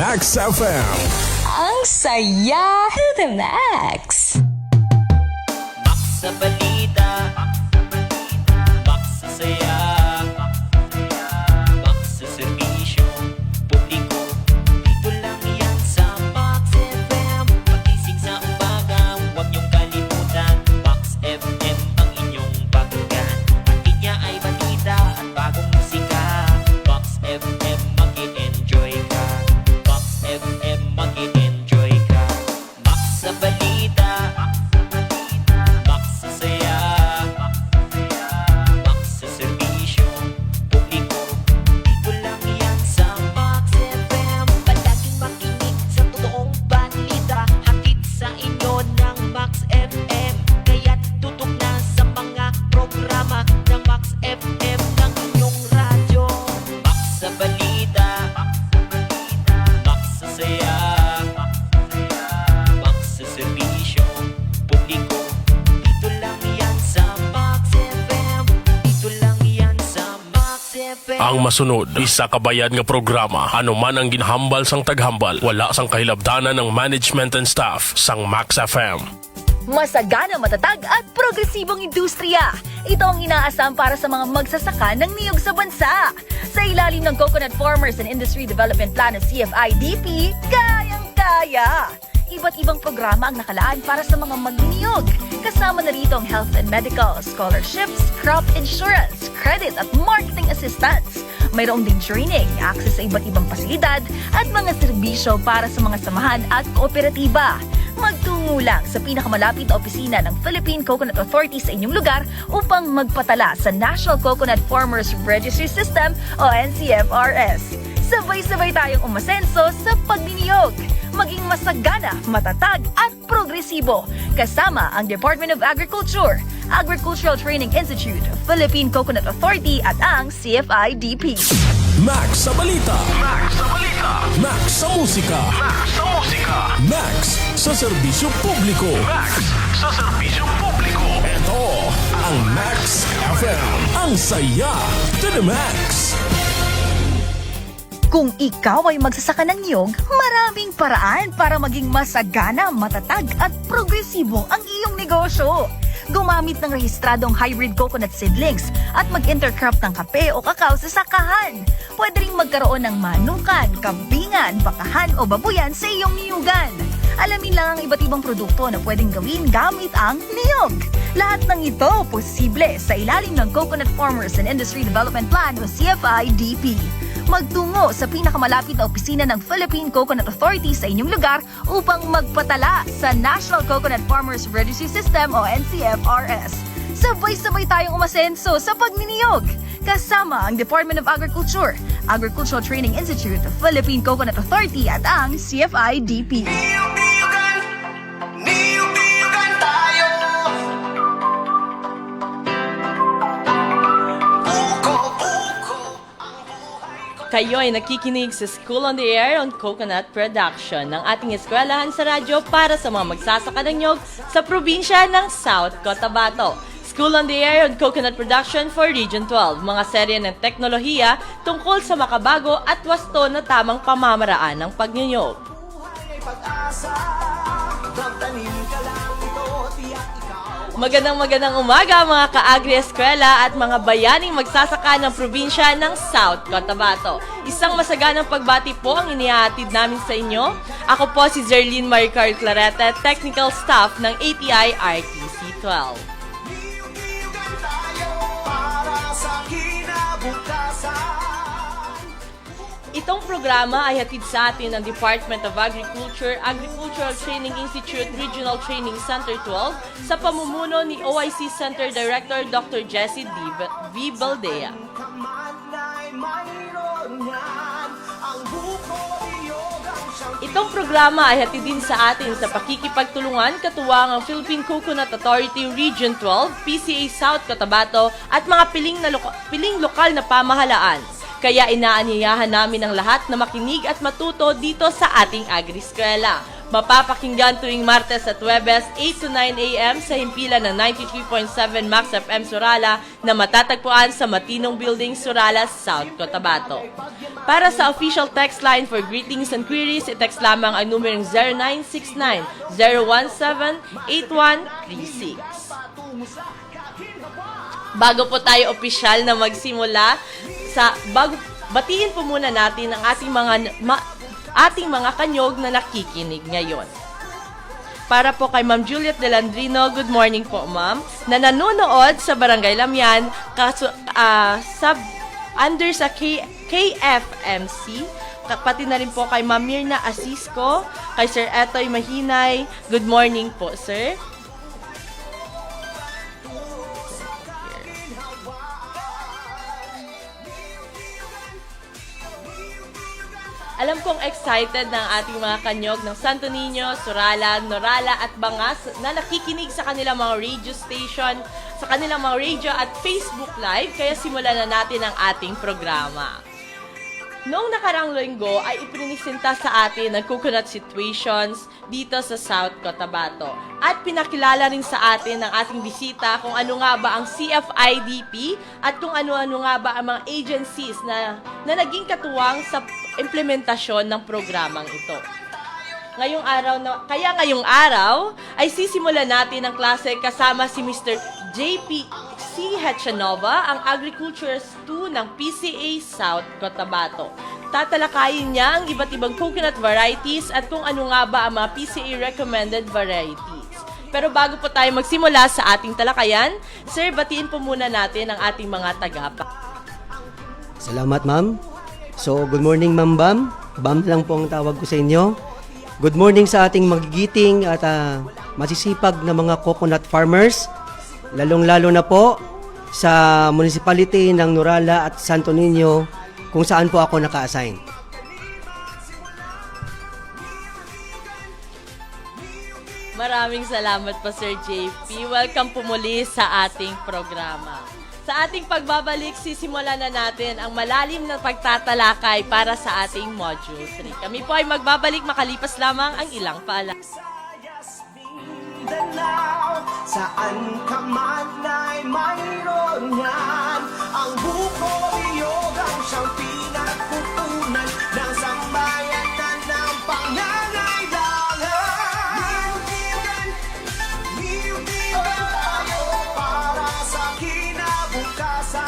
Max FM. Ang saya to the max. Max sa balita, Max sa saya, Max sa serbisyo publiko. Dito lang yan sa Max FM. Pagising sa umaga, huwag niyong kalimutan. Max FM ang inyong pakinggan. Hatid niya ay balita at bagong musika. Max FM, mag-i-enjoy ka. Max FM, mag-i-enjoy ka. Max sa balita, Max sa saya, Max sa serbisyo publiko. Dito lang yan sa Max FM. Palaging makinig sa totoong balita. Hatid sa inyo ng Max FM. Kaya't tutok na sa mga programa ng Max FM ng inyong radyo. Max sa balita, Max sa saya, Max sa serbisyo publiko. Dito lang yan sa Max FM. Dito lang yan sa Max FM. Ang masunod, isa kabayan nga programa, ano man ang ginhambal sang taghambal, wala sang kahilabdanan ng management and staff sang Max FM. Masagana, matatag at progresibong industriya. Ito ang inaasam para sa mga magsasaka ng niyog sa bansa. Sa ilalim ng Coconut Farmers and Industry Development Plan o CFIDP, kayang-kaya. Iba't ibang programa ang nakalaan para sa mga magniniyog. Kasama na rito ang health and medical, scholarships, crop insurance, credit at marketing assistance. Mayroong din training, access sa iba't ibang pasilidad at mga serbisyo para sa mga samahan at kooperatiba. Magtungo lang sa pinakamalapit na opisina ng Philippine Coconut Authority sa inyong lugar upang magpatala sa National Coconut Farmers Registry System o NCFRS. Sabay-sabay tayong umasenso sa pagniniyog. Maging masagana, matatag at progresibo. Kasama ang Department of Agriculture, Agricultural Training Institute, Philippine Coconut Authority at ang CFIDP. Max sa balita. Max sa balita, Max sa musika. Max sa musika, Max sa serbisyo publiko. Max sa serbisyo publiko. Ito ang Max FM. Ang saya to the max. Kung ikaw ay magsasaka ng niyog, maraming paraan para maging masagana, matatag at progresibo ang iyong negosyo. Gumamit ng rehistradong hybrid coconut seedlings at mag-intercrop ng kape o kakao sa sakahan. Pwede ring magkaroon ng manukan, kambingan, bakahan o babuyan sa iyong niyugan. Alamin lang ang iba't ibang produkto na pwedeng gawin gamit ang niyog. Lahat ng ito posible sa ilalim ng Coconut Farmers and Industry Development Plan o CFIDP. Magtungo sa pinakamalapit na opisina ng Philippine Coconut Authority sa inyong lugar upang magpatala sa National Coconut Farmers Registry System o NCFRS. Sabay-sabay tayong umasenso sa pagniniyog. Kasama ang Department of Agriculture, Agricultural Training Institute, Philippine Coconut Authority at ang CFIDP. Niyog-niyogan tayo. Kayo ay nakikinig sa School on the Air on Coconut Production ng ating eskwelahan sa radyo para sa mga magsasaka ng niyog sa probinsya ng South Cotabato. School on the Air on Coconut Production for Region 12, mga serye ng teknolohiya tungkol sa makabago at wasto na tamang pamamaraan ng pagnyonyog. Magandang umaga mga ka-agri-eskwela at mga bayaning magsasaka ng probinsya ng South Cotabato. Isang masaganang pagbati po ang inihahatid namin sa inyo. Ako po si Zerlyn Maricar Clarete, Technical Staff ng ATI RTC 12. Itong programa ay hatid sa atin ng Department of Agriculture, Agricultural Training Institute, Regional Training Center 12 sa pamumuno ni OIC Center Director Dr. Jessie V. Baldea. Itong programa ay hatid din sa atin sa pakikipagtulungan katuwang ang Philippine Coconut Authority Region 12, PCA South Cotabato at mga piling lokal na pamahalaan. Kaya inaanyayahan namin ang lahat na makinig at matuto dito sa ating agri-eskwela. Mapapakinggan tuwing Martes at Huwebes, 8 to 9 a.m. sa himpilan ng 93.7 Max FM Surala na matatagpuan sa Matinong Building, Surala, South Cotabato. Para sa official text line for greetings and queries, i-text lamang ang numerong 0969-017-8136. Bago po tayo opisyal na magsimula, batiin po muna natin ang ating mga kanyog na nakikinig ngayon. Para po kay Ma'am Juliet Delandrino, good morning po ma'am, na nanonood sa Barangay Lamyan, under sa KFMC, pati na rin po kay Ma'am Mirna Asisco, kay Sir Etoy Mahinay, good morning po sir. Alam kong excited ng ating mga kanyog ng Santo Niño, Surala, Norala at Bangas na nakikinig sa kanilang mga radio station, sa kanilang mga radio at Facebook Live, kaya simulan na natin ang ating programa. Noong nakaraang linggo ay iprinisinta sa atin ang coconut situations dito sa South Cotabato. At pinakilala rin sa atin ng ating bisita kung ano nga ba ang CFIDP at kung ano-ano nga ba ang mga agencies na naging katuwang sa implementasyon ng programang ito. Ngayong araw ay sisimulan natin ang klase kasama si Mr. JP C. Hechanova, ang Agriculture 2 ng PCA South Cotabato. Tatalakayin niya ang iba't ibang coconut varieties at kung ano nga ba ang mga PCA recommended varieties. Pero bago po tayo magsimula sa ating talakayan, sir, batiin po muna natin ang ating mga tagapa. Salamat, ma'am. So, good morning, Ma'am Bam. Bam lang po ang tawag ko sa inyo. Good morning sa ating magigiting at masisipag na mga coconut farmers, lalong-lalo na po sa municipality ng Norala at Santo Niño kung saan po ako naka-assign. Maraming salamat po, Sir JP. Welcome po muli sa ating programa. Sa ating pagbabalik, sisimulan na natin ang malalim na pagtatalakay para sa ating Module 3. Kami po ay magbabalik makalipas lamang ang ilang paalala. Saan ka man ay mayroon yan. Ang buko niyog ang siyang pinagpupunan ng sambayanan ng pangangailangan. Niyog-niyogan tayo para sa kinabukasan.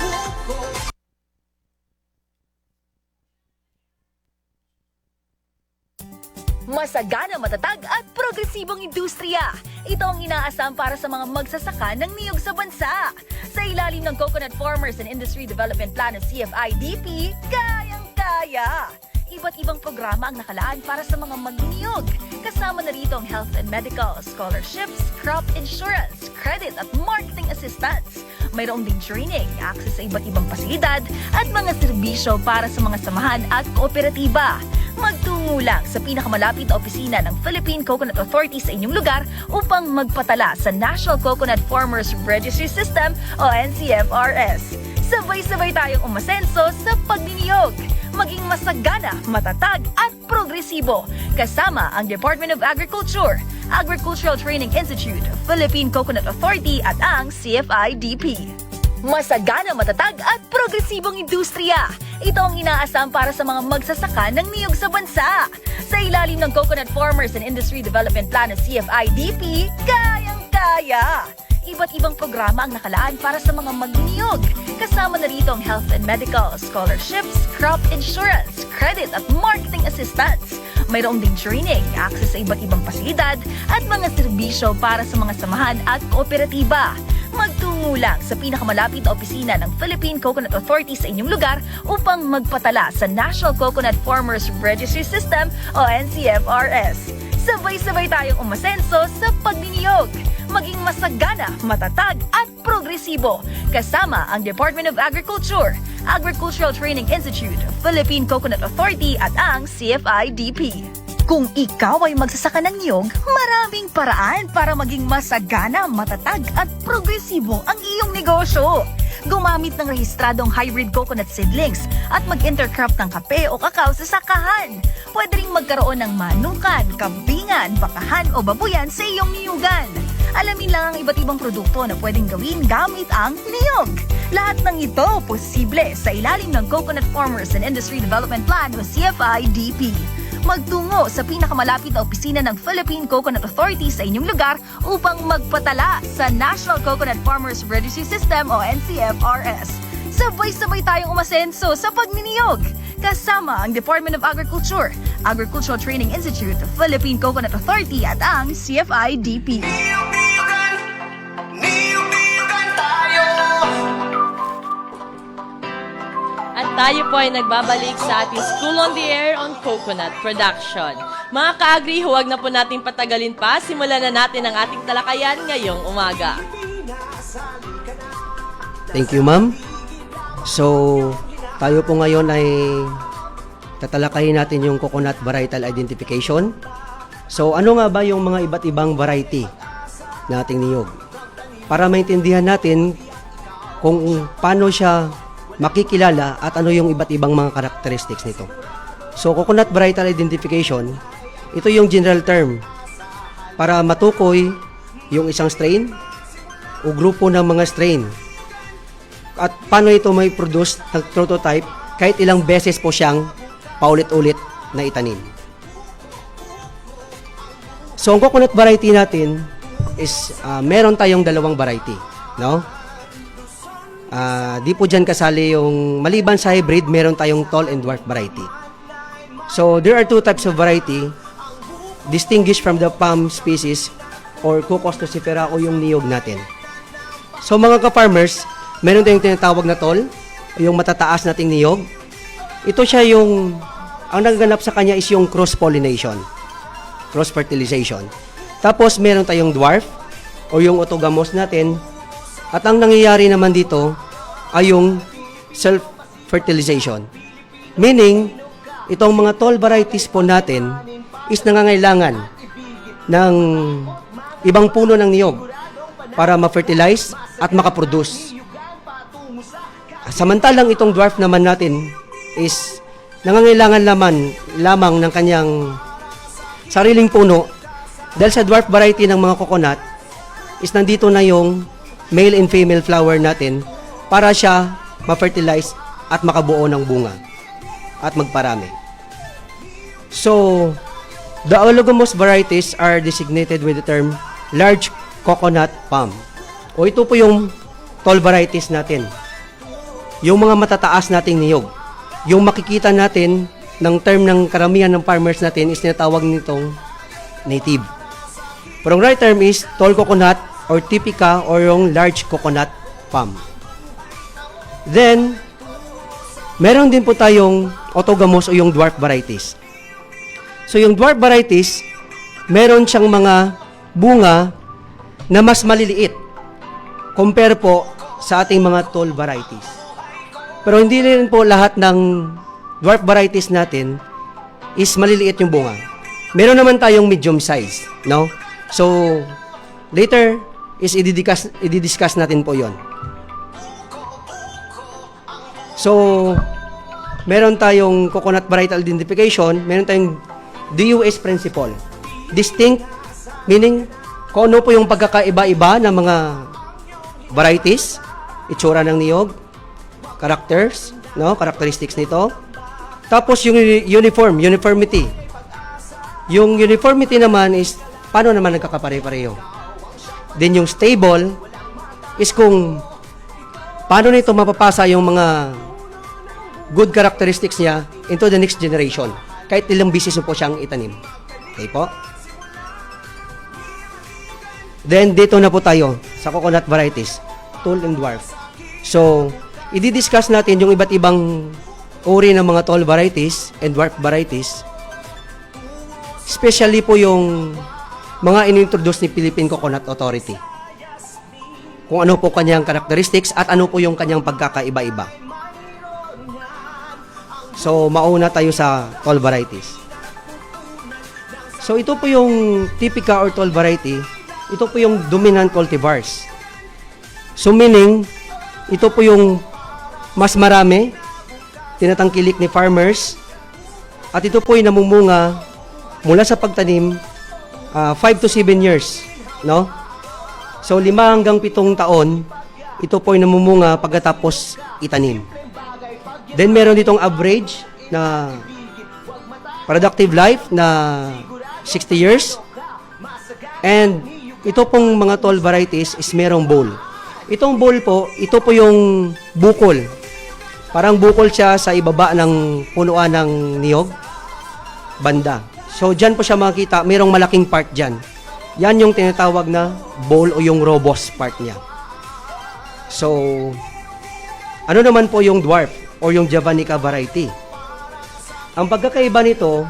Buko. Masagana, matatag at progresibong industriya. Ito ang inaasam para sa mga magsasaka ng niyog sa bansa. Sa ilalim ng Coconut Farmers and Industry Development Plan ng CFIDP, kayang-kaya. Iba't ibang programa ang nakalaan para sa mga magniyog. Kasama na rito ang health and medical, scholarships, crop insurance, credit at marketing assistance. Mayroong din training, access sa iba't ibang pasilidad at mga serbisyo para sa mga samahan at kooperatiba. Magtungo lang sa pinakamalapit na opisina ng Philippine Coconut Authority sa inyong lugar upang magpatala sa National Coconut Farmers Registry System o NCFRS. Sabay-sabay tayong umasenso sa pagniniyog. Maging masagana, matatag at progresibo. Kasama ang Department of Agriculture, Agricultural Training Institute, Philippine Coconut Authority at ang CFIDP. Masagana, matatag at progresibong industriya. Ito ang inaasam para sa mga magsasaka ng niyog sa bansa. Sa ilalim ng Coconut Farmers and Industry Development Plan ng CFIDP, kayang-kaya. Iba't ibang programa ang nakalaan para sa mga magniyog. Kasama na rito ang health and medical, scholarships, crop insurance, credit at marketing assistance. Mayroong din training, access sa iba't ibang pasilidad at mga serbisyo para sa mga samahan at kooperatiba. Magtungo lang sa pinakamalapit na opisina ng Philippine Coconut Authority sa inyong lugar upang magpatala sa National Coconut Farmers Registry System o NCFRS. Sabay-sabay tayong umasenso sa pagniniyog. Maging masagana, matatag at progresibo. Kasama ang Department of Agriculture, Agricultural Training Institute, Philippine Coconut Authority at ang CFIDP. Kung ikaw ay magsasaka ng niyog, maraming paraan para maging masagana, matatag at progresibo ang iyong negosyo. gumamit ng rehistradong hybrid coconut seedlings at mag-intercrop ng kape o kakao sa sakahan. Pwede ring magkaroon ng manukan, kambingan, bakahan o babuyan sa iyong niyugan. Alamin lang ang iba't ibang produkto na pwedeng gawin gamit ang niyog. Lahat ng ito posible sa ilalim ng Coconut Farmers and Industry Development Plan o CFI-DP. Magtungo sa pinakamalapit na opisina ng Philippine Coconut Authority sa inyong lugar upang magpatala sa National Coconut Farmers Registry System o NCFRS. Sabay-sabay tayong umasenso sa pagniniyog. Kasama ang Department of Agriculture, Agricultural Training Institute, Philippine Coconut Authority at ang CFI-DP. Niyog-niyogan tayo. At tayo po ay nagbabalik sa ating School on the Air on Coconut Production. Mga ka-agri, huwag na po natin patagalin pa. Simulan na natin ang ating talakayan ngayong umaga. Thank you, ma'am. So, tayo po ngayon ay tatalakayin natin yung coconut varietal identification. So, ano nga ba yung mga iba't ibang variety na ating niyog? Para maintindihan natin kung paano siya makikilala at ano yung iba't ibang mga characteristics nito. So, coconut varietal identification, ito yung general term para matukoy yung isang strain o grupo ng mga strain at paano ito may produce ng prototype kahit ilang beses po siyang paulit-ulit na itanim. So, ang coconut variety natin is meron tayong dalawang variety, no? Di po dyan kasali yung maliban sa hybrid, meron tayong tall and dwarf variety. So, there are two types of variety distinguished from the palm species or Cocos nucifera o yung niyog natin. So, mga ka-farmers, meron tayong tinatawag na tall, yung matataas nating niyog. Ito siya yung, ang nagaganap sa kanya is yung cross-pollination, cross-fertilization. Tapos, meron tayong dwarf, o yung autogamos natin. At ang nangyayari naman dito ay yung self-fertilization. Meaning, itong mga tall varieties po natin is nangangailangan ng ibang puno ng niyog para ma-fertilize at makaproduce. Samantalang itong dwarf naman natin is nangangailangan lamang ng kanyang sariling puno dahil sa dwarf variety ng mga coconut is nandito na yung male and female flower natin para siya ma-fertilize at makabuo ng bunga at magparami. So, the oligomous varieties are designated with the term large coconut palm. O ito po yung tall varieties natin. Yung mga matataas nating niyog. Yung makikita natin ng term ng karamihan ng farmers natin is tinatawag nitong native. Pero ang right term is tall coconut or typica or yung large coconut palm. Then, meron din po tayong autogamos o yung dwarf varieties. So, yung dwarf varieties, meron siyang mga bunga na mas maliliit compare po sa ating mga tall varieties. Pero hindi rin po lahat ng dwarf varieties natin is maliliit yung bunga. Meron naman tayong medium size, no? So, later is i-discuss natin po yon. So, meron tayong coconut varietal identification, meron tayong DUS principle. Distinct, meaning kung ano po yung pagkakaiba-iba ng mga varieties, itsura ng niyog, characters, no, characteristics nito. Tapos yung uniformity. Yung uniformity naman is paano naman nagkakapare-pareho. Then yung stable is kung paano nito mapapasa yung mga good characteristics niya into the next generation. Kahit ilang bisis po siyang itanim. Okay po? Then dito na po tayo sa coconut varieties, tall and dwarf. So, i-discuss natin yung iba't ibang uri ng mga tall varieties and dwarf varieties. Especially po yung mga inintroduce ni Philippine Coconut Authority. Kung ano po kanyang characteristics at ano po yung kanyang pagkakaiba-iba. So, mauna tayo sa tall varieties. So, ito po yung typica or tall variety. Ito po yung dominant cultivars. So, meaning, ito po yung mas marami, tinatangkilik ni farmers. At ito po ay namumunga mula sa pagtanim 5 to 7 years, no? So 5 hanggang 7 taon, ito po ay namumunga pagkatapos itanim. Then meron ditong average na productive life na 60 years. And ito pong mga tall varieties is merong bowl. Itong bowl po, ito po yung bukol. Parang bukol siya sa ibaba ng punuan ng niyog, banda. So, dyan po siya makikita, mayroong malaking part dyan. Yan yung tinatawag na bowl o yung robust part niya. So, ano naman po yung dwarf o yung Javanica variety? Ang pagkakaiba nito,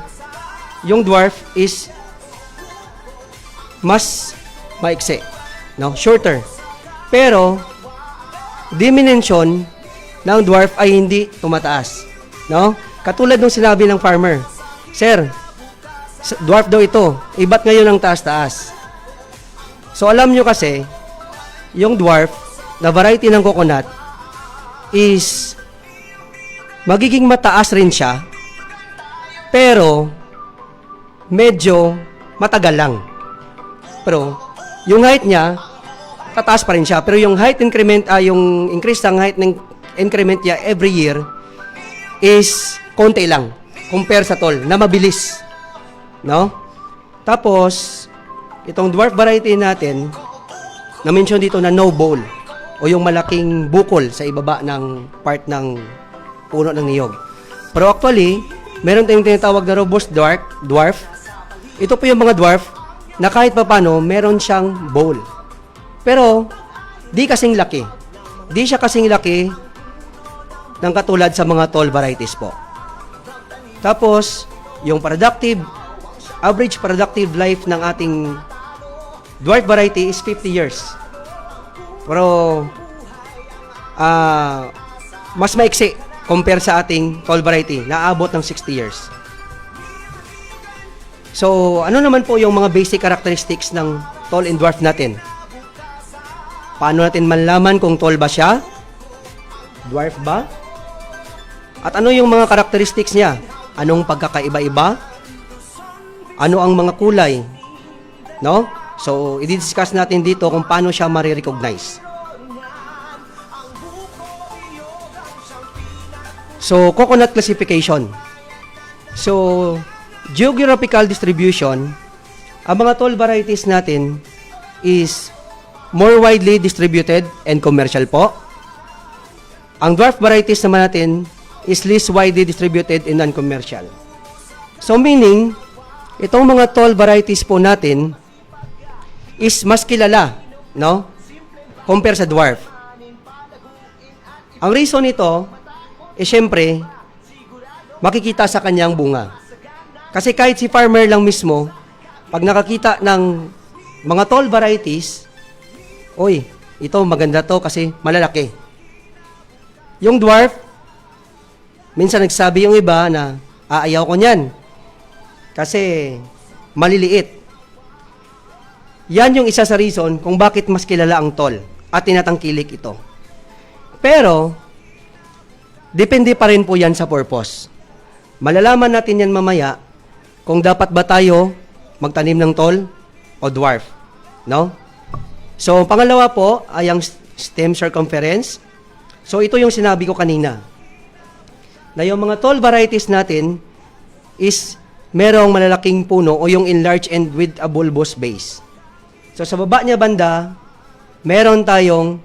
yung dwarf is mas maikse, no? Shorter. Pero, dimension ng dwarf ay hindi tumataas, no? Katulad ng sinabi ng farmer, Sir, dwarf daw ito, iba't ngayon ang taas-taas. So, alam nyo kasi, yung dwarf na variety ng coconut is magiging mataas rin siya, pero medyo matagal lang. Pero, yung height niya, tataas pa rin siya. Pero yung height increment, yung increase ng height ng increment niya every year is konti lang compare sa tall, na mabilis. No? Tapos, itong dwarf variety natin, na-mention dito na no bowl o yung malaking bukol sa ibaba ng part ng puno ng niyog. Pero actually, meron tayong tinatawag na robust dwarf. Ito po yung mga dwarf na kahit papano, meron siyang bowl. Pero, di kasing laki. Di siya kasing laki ng katulad sa mga tall varieties po. Tapos, yung average productive life ng ating dwarf variety is 50 years. Pero, mas maiksi compare sa ating tall variety na aabot ng 60 years. So, ano naman po yung mga basic characteristics ng tall and dwarf natin? Paano natin malaman kung tall ba siya? Dwarf ba? At ano yung mga characteristics niya? Anong pagkakaiba-iba? Ano ang mga kulay? No? So, i-discuss natin dito kung paano siya marirecognize. So, coconut classification. So, geographical distribution, ang mga tall varieties natin is more widely distributed and commercial po. Ang dwarf varieties naman natin is least widely distributed and non-commercial. So meaning, itong mga tall varieties po natin is mas kilala, no? Compare sa dwarf. Ang reason nito is syempre, makikita sa kanyang bunga. Kasi kahit si farmer lang mismo, pag nakakita ng mga tall varieties, oy, ito maganda to kasi malalaki. Yung dwarf, minsan nagsabi yung iba na, ayaw ko niyan kasi maliliit. Yan yung isa sa reason kung bakit mas kilala ang tall at tinatangkilik ito. Pero, depende pa rin po yan sa purpose. Malalaman natin yan mamaya kung dapat ba tayo magtanim ng tall o dwarf. No? So, pangalawa po ay ang stem circumference. So, ito yung sinabi ko kanina. Na yung mga tall varieties natin is merong malalaking puno o yung enlarged and with a bulbous base. So, sa baba niya banda, meron tayong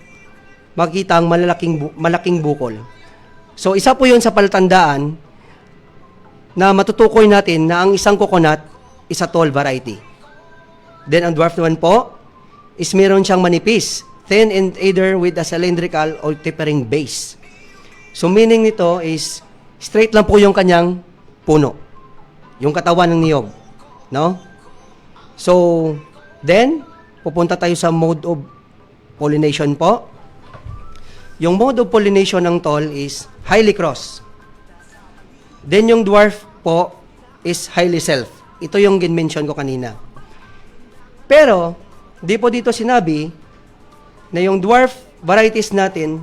makikitang malaking bukol. So, isa po yun sa palatandaan na matutukoy natin na ang isang coconut is a tall variety. Then, ang dwarf naman po is meron siyang manipis, thin and either with a cylindrical or tapering base. So, meaning nito is straight lang po yung kanyang puno, yung katawan ng niyog. No? So, then, pupunta tayo sa mode of pollination po. Yung mode of pollination ng tall is highly cross. Then, yung dwarf po is highly self. Ito yung gin-mention ko kanina. Pero, di po dito sinabi na yung dwarf varieties natin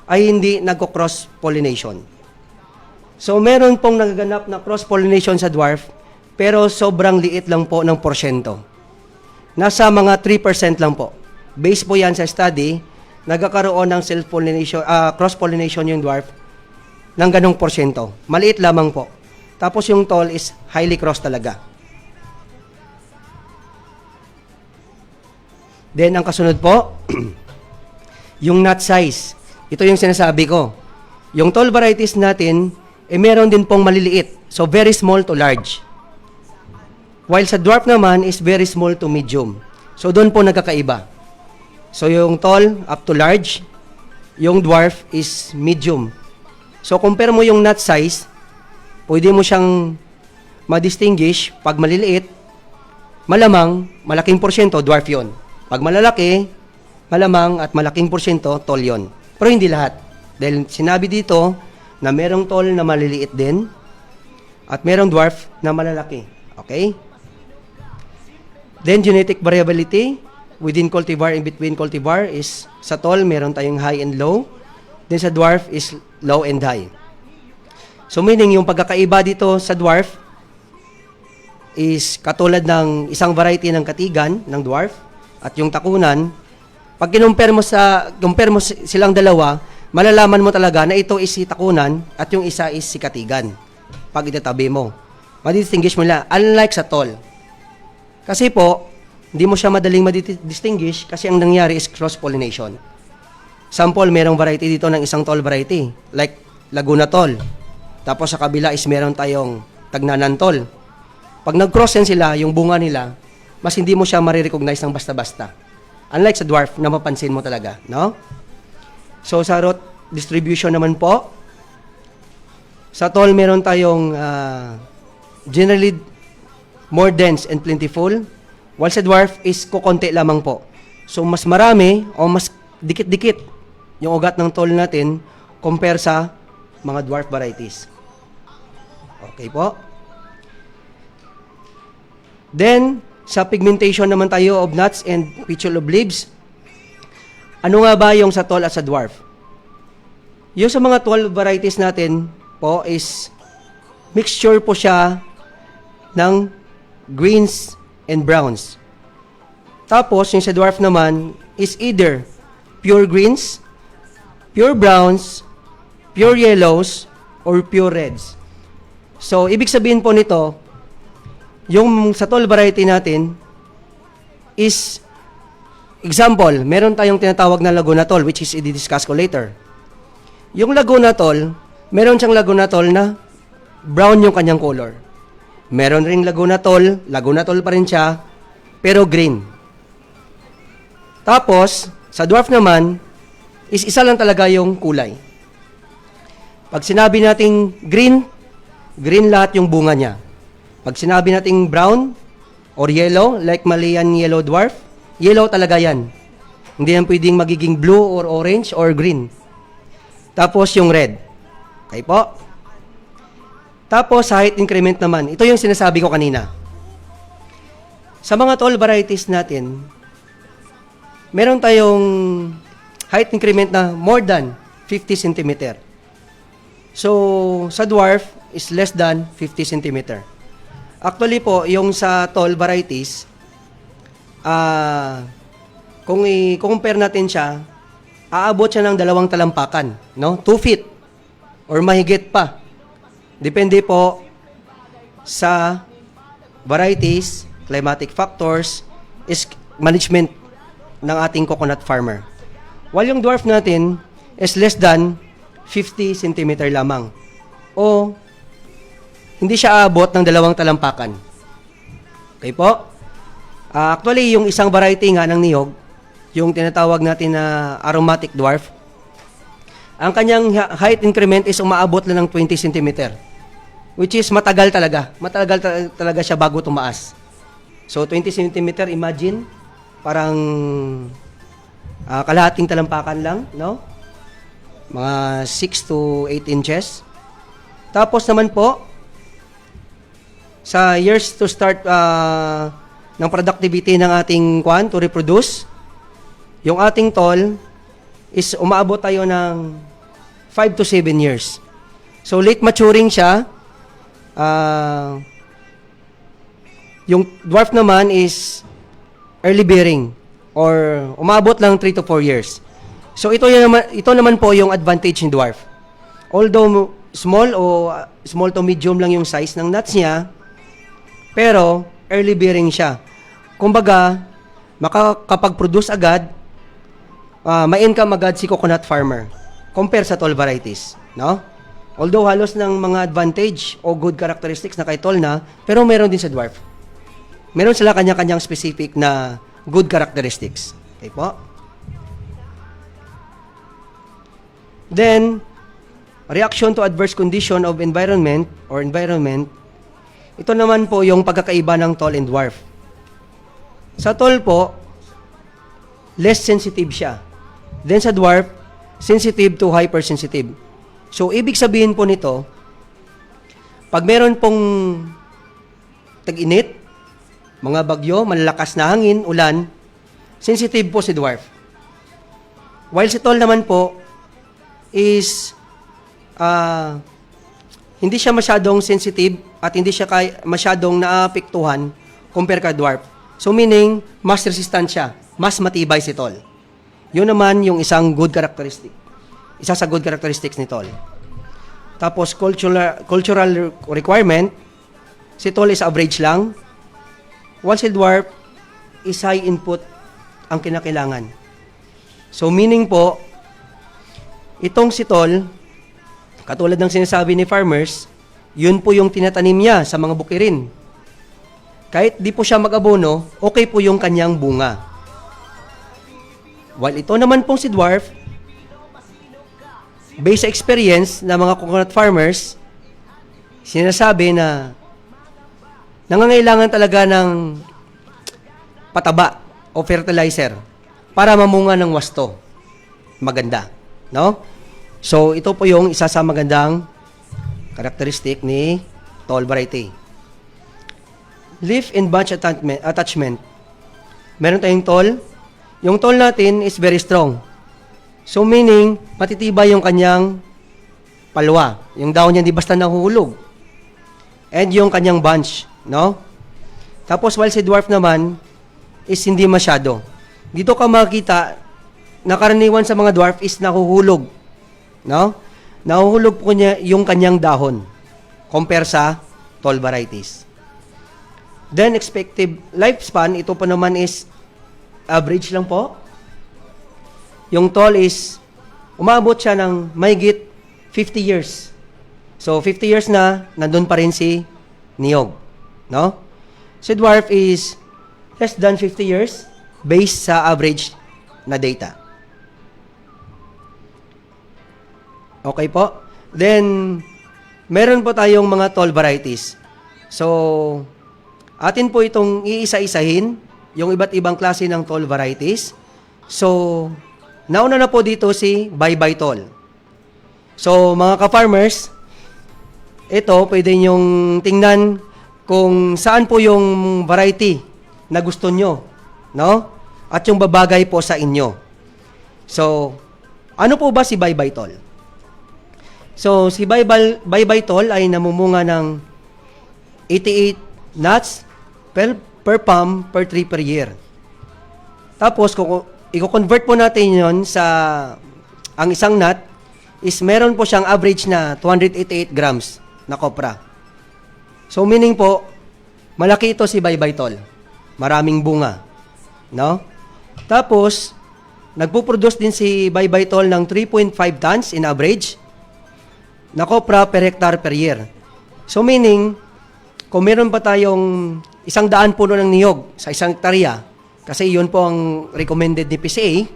ay hindi nagko-cross-pollination. So meron pong nagaganap na cross-pollination sa dwarf, pero sobrang liit lang po ng porsyento. Nasa mga 3% lang po. Base po yan sa study, nagkakaroon ng self-pollination, cross-pollination yung dwarf ng ganong porsyento. Maliit lamang po. Tapos yung tall is highly cross talaga. Then ang kasunod po, yung nut size. Ito yung sinasabi ko. Yung tall varieties natin, meron din pong maliliit. So very small to large. While sa dwarf naman is very small to medium. So doon po nagkakaiba. So yung tall up to large, yung dwarf is medium. So compare mo yung nut size, pwede mo siyang ma-distinguish pag maliliit, malamang malaking porsyento dwarf yon. Pag malalaki, malamang at malaking porsyento tall yon. Pero hindi lahat. Dahil sinabi dito na merong tall na maliliit din at merong dwarf na malalaki. Okay? Then genetic variability within cultivar and between cultivar is sa tall meron tayong high and low. Then sa dwarf is low and high. So meaning yung pagkakaiba dito sa dwarf is katulad ng isang variety ng katigan ng dwarf at yung takunan. Pag compare mo silang dalawa, malalaman mo talaga na ito is si takunan at yung isa is si katigan. Pag itatabi mo, madidistinguish mo nila, unlike sa tall. Kasi po, hindi mo siya madaling madistinguish kasi ang nangyari is cross-pollination. Sample, merong variety dito ng isang tall variety, like Laguna tall. Tapos sa kabila is meron tayong Tagnanan tall. Pag nag-cross yan sila, yung bunga nila, mas hindi mo siya marirecognize ng basta-basta. Unlike sa dwarf, na mapansin mo talaga, no? So sa root distribution naman po, sa tall meron tayong generally more dense and plentiful, while sa dwarf is kukonti lamang po. So mas marami o mas dikit-dikit yung ugat ng tall natin compare sa mga dwarf varieties. Okay po. Then, sa pigmentation naman tayo of nuts and petal of leaves. Ano nga ba yung sa tall at sa dwarf? Yung sa mga tall varieties natin po is mixture po siya ng greens and browns. Tapos, yung sa dwarf naman is either pure greens, pure browns, pure yellows, or pure reds. So, ibig sabihin po nito, yung sa tall variety natin is, example, meron tayong tinatawag na Laguna tall, which is i-discuss ko later. Yung Laguna tall, meron siyang Laguna tall na brown yung kanyang color. Meron ring Laguna tall pa rin siya, pero green. Tapos, sa dwarf naman, is isa lang talaga yung kulay. Pag sinabi nating green, green lahat yung bunga niya. Pag sinabi nating brown or yellow, like Malayan yellow dwarf, yellow talaga yan. Hindi yan pwedeng magiging blue or orange or green. Tapos yung red. Okay po? Tapos, height increment naman. Ito yung sinasabi ko kanina. Sa mga tall varieties natin, meron tayong height increment na more than 50 cm. So, sa dwarf is less than 50 cm. Actually po, yung sa tall varieties, kung i-compare natin siya, aabot siya ng 2 talampakan, no? 2 feet or mahigit pa. Depende po sa varieties, climatic factors, is management ng ating coconut farmer. While yung dwarf natin is less than 50 cm lamang. O hindi siya aabot ng 2 talampakan. Okay po? Actually, yung isang variety nga ng niyog, yung tinatawag natin na aromatic dwarf, ang kanyang height increment is umaabot na ng 20 cm. Which is matagal talaga. Matagal talaga siya bago tumaas. So, 20 cm, imagine, parang kalahating talampakan lang, no? Mga 6 to 8 inches. Tapos naman po, sa years to start ng productivity ng ating to reproduce, yung ating tall is umaabot tayo ng 5 to 7 years. So late maturing siya. Yung dwarf naman is early bearing or umabot lang 3 to 4 years. So ito naman po yung advantage ng dwarf. Although small to medium lang yung size ng nuts niya, pero early bearing siya. Kumbaga, makakapag-produce agad, may income agad si coconut farmer compare sa tall varieties, no? Although halos ng mga advantage o good characteristics na kay tall na, pero meron din sa dwarf. Meron sila kanya-kanyang specific na good characteristics. Okay po? Then, reaction to adverse condition of environment, ito naman po yung pagkakaiba ng tall and dwarf. Sa tall po, less sensitive siya. Then sa dwarf, sensitive to hypersensitive. So, ibig sabihin po nito, pag meron pong tag-init, mga bagyo, malalakas na hangin, ulan, sensitive po si dwarf. While si tall naman po is hindi siya masyadong sensitive at hindi siya masyadong naapektuhan compare ka dwarf. So meaning, mas resistant siya, mas matibay si tall. Yun naman yung isang good characteristic. Isa sa good characteristics ni tall. Tapos cultural requirement, si tall is average lang. While si dwarf is high input ang kinakailangan. So meaning po, itong si tall, katulad ng sinasabi ni farmers, yun po yung tinatanim niya sa mga bukirin. Kahit di po siya mag-abono, okay po yung kanyang bunga. While ito naman pong si dwarf, based sa experience ng mga coconut farmers, sinasabi na nangangailangan talaga ng pataba o fertilizer para mamunga ng wasto. Maganda, no? So, ito po yung isa sa magandang karakteristik ni tall variety. Leaf and branch attachment. Meron tayong tall. Yung tall natin is very strong. So, meaning, matitibay yung kanyang palwa. Yung daon niya di basta nahuhulog. And yung kanyang bunch, no? Tapos, while si dwarf naman, is hindi masyado. Dito ka makita, na karaniwan sa mga dwarf is nahuhulog. No? Nahuhulog po niya yung kanyang dahon compare sa tall varieties. Then, expected lifespan, ito po naman is average lang po. Yung tall is, umabot siya ng mahigit 50 years. So, 50 years na, nandun pa rin si niyog. No? Si dwarf is less than 50 years based sa average na data. Okay po? Then, meron po tayong mga tall varieties. So, atin po itong iisa-isahin, yung iba't ibang klase ng tall varieties. So, nauna na po dito si Bye-Bye Tall. So, mga ka-farmers, ito, pwede nyong tingnan kung saan po yung variety na gusto nyo, no? At yung babagay po sa inyo. So, ano po ba si Bye-Bye Tall? So, si Bye-Bye Tall ay namumunga ng 88 nuts per palm per tree per year. Tapos, kung i-convert po natin yon sa ang isang nut, is meron po siyang average na 288 grams na kopra. So, meaning po, malaki ito si Bye-Bye Tall. Maraming bunga. No? Tapos, nagpo-produce din si Bye-Bye Tall ng 3.5 tons in average na kopra per hectare per year. So meaning, kung meron pa tayong 100 puno ng niyog sa isang hektarya, kasi yun po ang recommended ni PCA,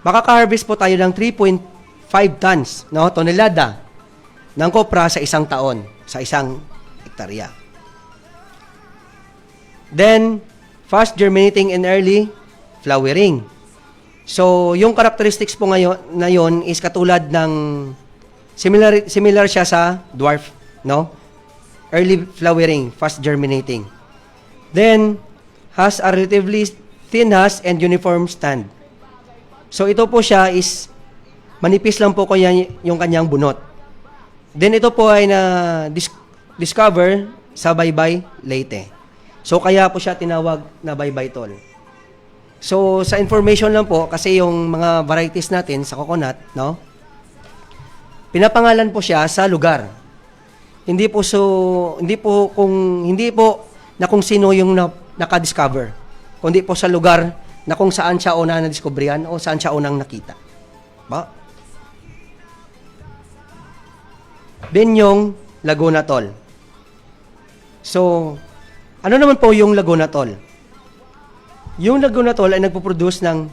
makaka-harvest po tayo ng 3.5 tons, no, tonelada ng kopra sa isang taon, sa isang hektarya. Then, fast germinating and early flowering. So, yung characteristics po ngayon na yun is katulad ng similar siya sa dwarf, no? Early flowering, fast germinating. Then, has a relatively thin husk and uniform stand. So, ito po siya is manipis lang po kanya yung kanyang bunot. Then ito po ay discover sa Baybay, Leyte. So kaya po siya tinawag na Baybay Tol. So sa information lang po, kasi yung mga varieties natin sa coconut, no? Pinapangalan po siya sa lugar. Hindi po na kung sino yung naka-discover, kundi po sa lugar na kung saan siya una na-discoveryan o saan siya unang nakita. Ba? Then yung Laguna Tol. So, ano naman po yung Laguna Tol? Yung Laguna Tol ay nagpo-produce ng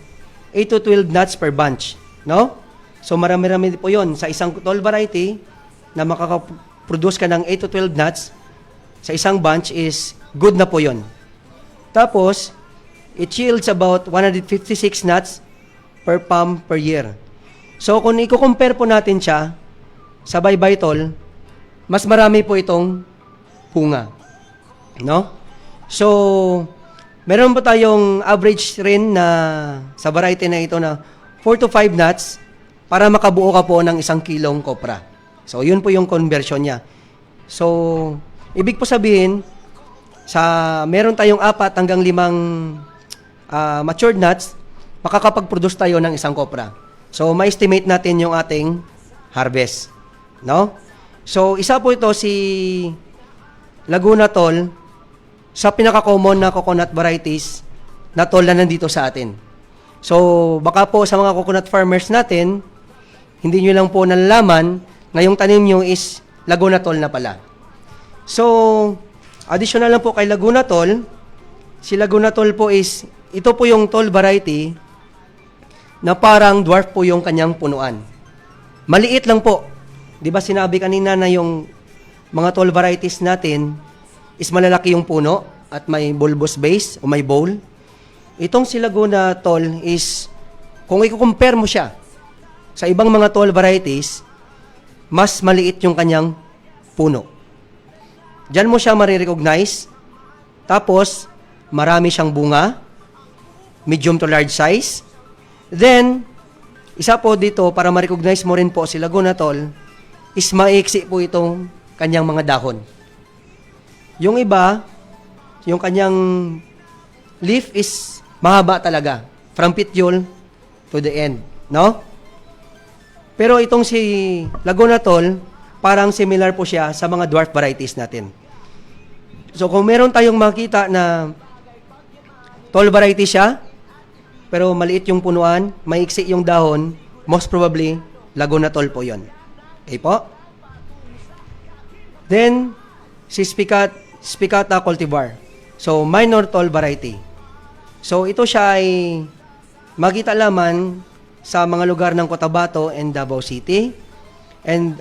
8 to 12 nuts per bunch, no? So, marami-rami po yon. Sa isang tall variety na makaka-produce ka ng 8 to 12 nuts sa isang bunch is good na po yon. Tapos, it yields about 156 nuts per palm per year. So, kung i-compare po natin siya sa Baybay Tol, mas marami po itong bunga, no? So, meron po tayong average rin na sa variety na ito na 4 to 5 nuts para makabuo ka po ng 1 kilong kopra. So, yun po yung conversion niya. So, ibig po sabihin, meron tayong 4 hanggang 5 matured nuts, makakapag-produce tayo ng 1 kopra. So, ma-estimate natin yung ating harvest, no? So, isa po ito si Laguna Tol sa pinaka-common na coconut varieties na tol na nandito sa atin. So, baka po sa mga coconut farmers natin, hindi nyo lang po nalalaman na yung tanim nyo is Laguna Tol na pala. So, additional lang po kay Laguna Tol, si Laguna Tol po is, ito po yung tol variety na parang dwarf po yung kanyang punuan. Maliit lang po. Di ba sinabi kanina na yung mga tall varieties natin is malalaki yung puno at may bulbous base o may bowl. Itong si Laguna Tol is, kung i-compare mo siya sa ibang mga tall varieties, mas maliit yung kanyang puno. Diyan mo siya marirecognize. Tapos, marami siyang bunga, medium to large size. Then, isa po dito, para ma-recognize mo rin po si Laguna Tol, is maiksi po itong kanyang mga dahon. Yung iba, yung kanyang leaf is mahaba talaga, from petiole to the end, no? Pero itong si Laguna Tol, parang similar po siya sa mga dwarf varieties natin. So kung meron tayong makita na tall variety siya, pero maliit yung punuan, maiksi yung dahon, most probably, Laguna Tol po yon. Okay po? Then, si Spicata cultivar. So, minor tall variety. So, ito siya ay makita lamang sa mga lugar ng Cotabato and Davao City. And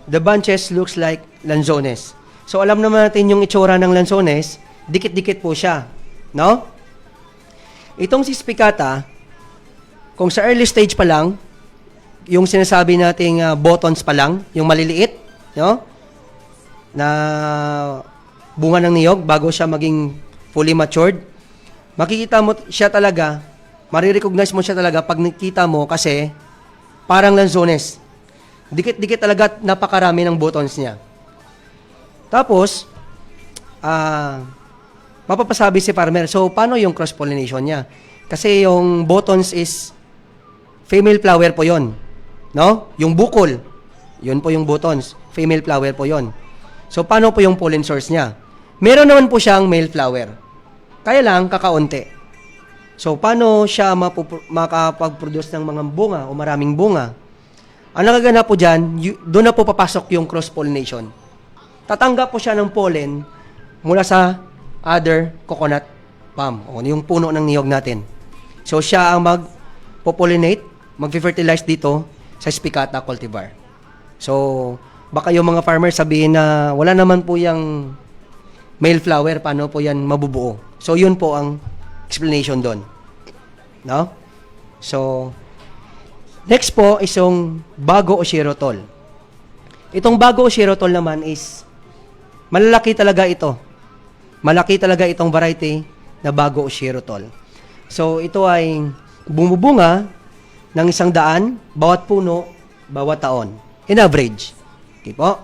the bunches looks like lanzones. So, alam naman natin yung itsura ng lanzones, dikit-dikit po siya. No? Itong si Spicata, kung sa early stage pa lang, yung sinasabi nating buttons pa lang, yung maliliit, no? Na bunga ng niyog bago siya maging fully matured, makikita mo siya talaga, marirecognize mo siya talaga pag nakita mo kasi parang lanzones. Dikit-dikit talaga at napakarami ng buttons niya. Tapos, mapapasabi si farmer, so paano yung cross-pollination niya? Kasi yung buttons is female flower po yon, no? Yung bukol, yun po yung buttons, female flower po yon. So paano po yung pollen source niya? Meron naman po siyang male flower, kaya lang kakaunti. So paano siya makapag-produce ng mga bunga o maraming bunga? Ang nakaganap po dyan, doon na po papasok yung cross-pollination. Tatanggap po siya ng pollen mula sa other coconut palm, o yung puno ng niyog natin. So, siya ang mag-pollinate, mag-fertilize dito sa Spicata cultivar. So, baka yung mga farmers sabihin na wala naman po yung male flower, paano po yan mabubuo? So, yun po ang explanation doon. No? So, next po is yung Bago o Xerotol. Itong Bago o Xerotol naman is malalaki talaga ito. Malaki talaga itong variety na Bago o Xerotol. So, ito ay bumubunga ng 100 bawat puno, bawat taon. In average. Okay po.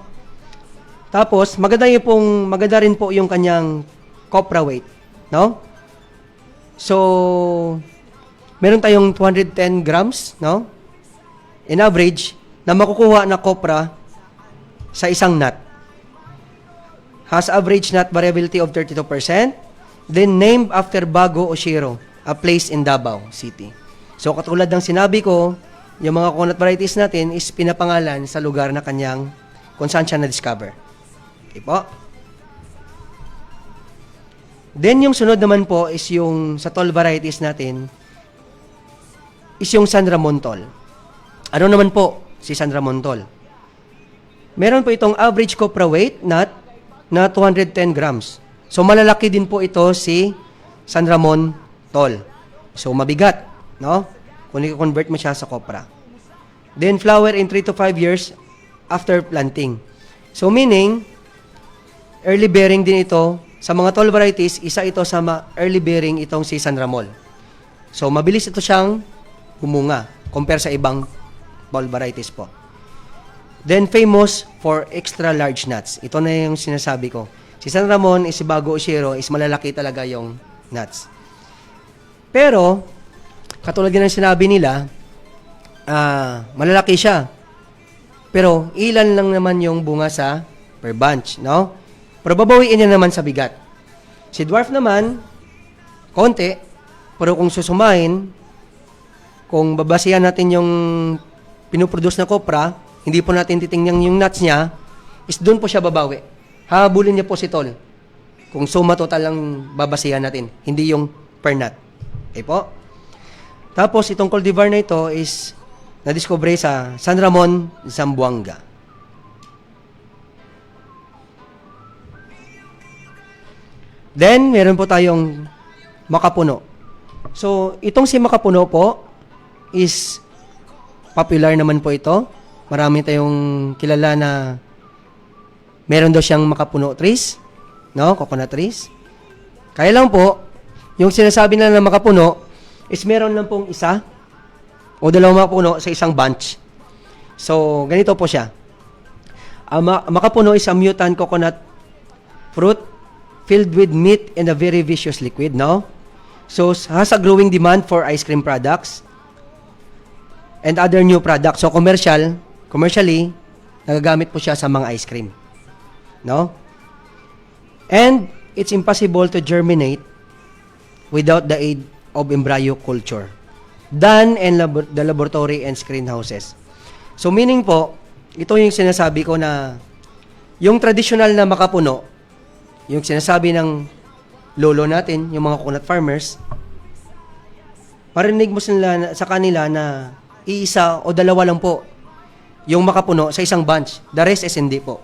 Tapos, maganda rin po yung kanyang copra weight. No? So, meron tayong 210 grams, no? In average, na makukuha na copra sa isang nut. Has average nut variability of 32%. Then, named after Bago Oshiro, a place in Davao City. So, katulad ng sinabi ko, yung mga coconut varieties natin is pinapangalan sa lugar na kung saan siya na-discover. Okay po. Then, yung sunod naman po is yung sa tall varieties natin is yung San Ramon Tall. Ano naman po si San Ramon Tall? Meron po itong average copra weight nut na 210 grams. So, malalaki din po ito si San Ramon Tall. So, mabigat, no? Kung i-convert mo siya sa copra. Then, flower in 3 to 5 years after planting. So, meaning, early bearing din ito. Sa mga tall varieties, isa ito sa early bearing itong si San Ramon. So, mabilis ito siyang humunga compare sa ibang tall varieties po. Then, famous for extra large nuts. Ito na yung sinasabi ko. Si San Ramon, si Bago Oshiro, is malalaki talaga yung nuts. Pero, katulad din ng sinabi nila, malalaki siya. Pero, ilan lang naman yung bunga sa per bunch, no? Pero babawiin niya naman sa bigat. Si dwarf naman, konti, pero kung susumahin, kung babasihan natin yung pinuproduce na copra, hindi po natin titingnan yung nuts niya, is doon po siya babawi. Habulin niya po si tol. Kung suma total lang babasihan natin, hindi yung per nut. Okay po? Tapos itong cultivar na ito is na-discover sa San Ramon, Zamboanga. Then, meron po tayong makapuno. So, itong si makapuno po is popular naman po ito. Marami tayong kilala na meron daw siyang makapuno trees, no? Coconut trees. Kaya lang po, yung sinasabi nila na makapuno is meron lang pong isa o dalawang makapuno sa isang bunch. So, ganito po siya. Makapuno is a mutant coconut fruit filled with meat and a very viscous liquid, no? So, has a growing demand for ice cream products and other new products. So, commercially, nagagamit po siya sa mga ice cream, no? And, it's impossible to germinate without the aid of embryo culture done in the laboratory and screen houses. So, meaning po, ito yung sinasabi ko na yung traditional na makapuno, yung sinasabi ng lolo natin, yung mga coconut farmers, marinig mo sa kanila na iisa o dalawa lang po yung makapuno sa isang bunch. The rest is hindi po.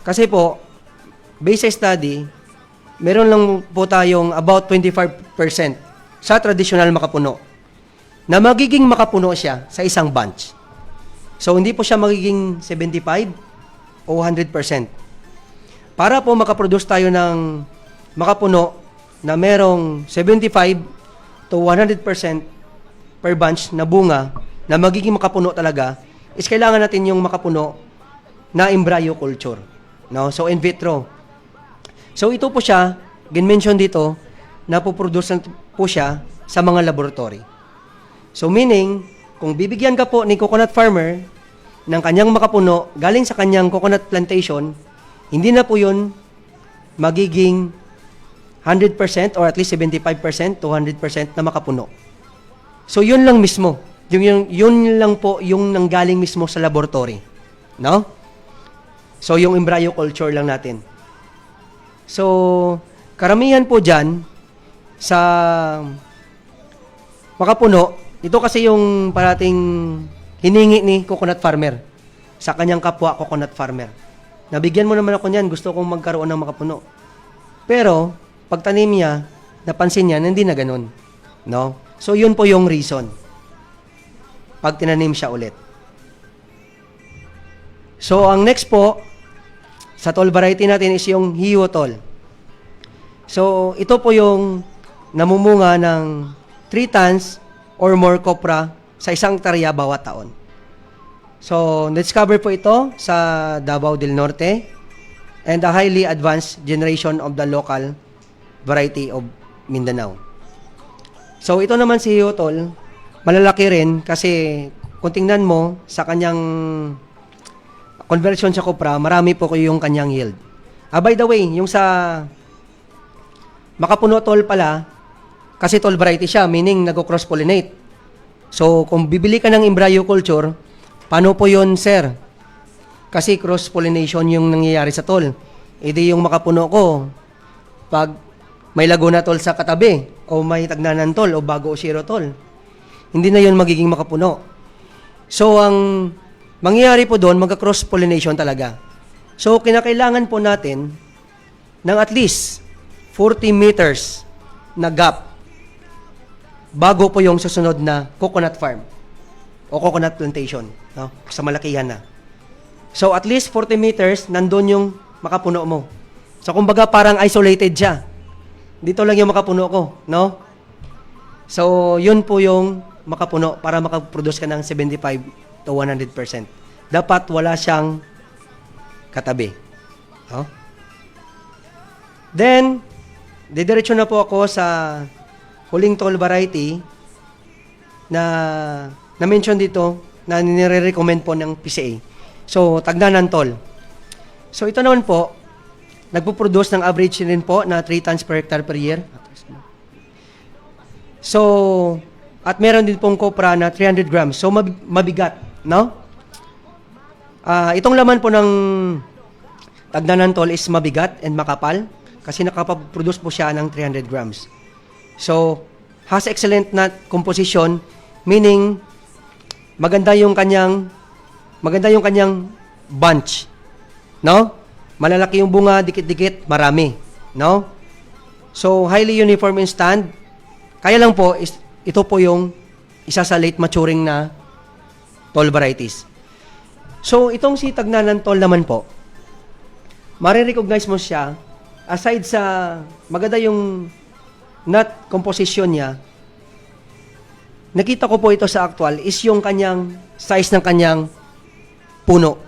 Kasi po, based sa study, meron lang po tayong about 25% sa traditional makapuno na magiging makapuno siya sa isang bunch. So, hindi po siya magiging 75 o 100%. Para po makaproduce tayo ng makapuno na merong 75 to 100% per bunch na bunga na magiging makapuno talaga, is kailangan natin yung makapuno na embryo culture. No? So, in vitro. So, ito po siya, gin-mention dito, na puproduce po siya sa mga laboratory. So, meaning, kung bibigyan ka po ni coconut farmer ng kanyang makapuno galing sa kanyang coconut plantation, hindi na po yun magiging 100% or at least 75% to 100% na makapuno. So, yun lang mismo. Yun lang po yung nanggaling mismo sa laboratory. No? So, yung embryo culture lang natin. So, karamihan po dyan sa makapuno, ito kasi yung parating hiningi ni coconut farmer sa kanyang kapwa coconut farmer. Nabigyan mo naman ako niyan, gusto kong magkaroon ng makapuno. Pero, pagtanim niya, napansin niya na hindi na ganun. No? So, yun po yung reason. Pag tinanim siya ulit. So, ang next po, sa tall variety natin is yung Hiyo tall. So, ito po yung namumunga ng 3 tons or more copra sa isang hektarya bawat taon. So, na-discover po ito sa Davao del Norte and a highly advanced generation of the local variety of Mindanao. So, ito naman si Yutol, malalaki rin kasi kung tingnan mo sa kanyang conversion sa kopra, marami po yung kanyang yield. By the way, yung sa Makapuno tol pala, kasi tol variety siya, meaning nag-cross-pollinate. So, kung bibili ka ng embryo culture, paano po yun, sir? Kasi cross-pollination yung nangyayari sa tol. Hindi yung makapuno ko, pag may Laguna tol sa katabi, o may Tagnanan tol, o Bago o Shiro tol, hindi na yun magiging makapuno. So, ang mangyayari po doon, magka-cross-pollination talaga. So, kinakailangan po natin ng at least 40 meters na gap bago po yung susunod na coconut farm o coconut plantation, no? Sa malakihan na. So, at least 40 meters, nandun yung makapuno mo. So, kumbaga parang isolated siya. Dito lang yung makapuno ko, no? So, yun po yung makapuno para makaproduce ka ng 75 to 100%. Dapat wala siyang katabi. No? Then, didiretso na po ako sa huling tall variety na na-mention dito na nire-recommend po ng PCA. So, Tagnanan tall. So, ito naman po, nagpo-produce ng average rin po na 3 tons per hectare per year. So, at meron din pong kopra na 300 grams. So, mabigat, no? Itong laman po ng Tagnanan tall is mabigat and makapal kasi nakaproduce po siya ng 300 grams. So, has excellent nut composition, meaning maganda yung kanyang bunch, no? Malalaki yung bunga, dikit-dikit, marami, no? So, highly uniform in stand. Kaya lang po, ito po yung isa sa late maturing na tall varieties. So, itong si Tagnanan tall naman po, marirecognize mo siya, aside sa maganda yung nut composition niya, nakita ko po ito sa actual, is yung kanyang size ng kanyang puno.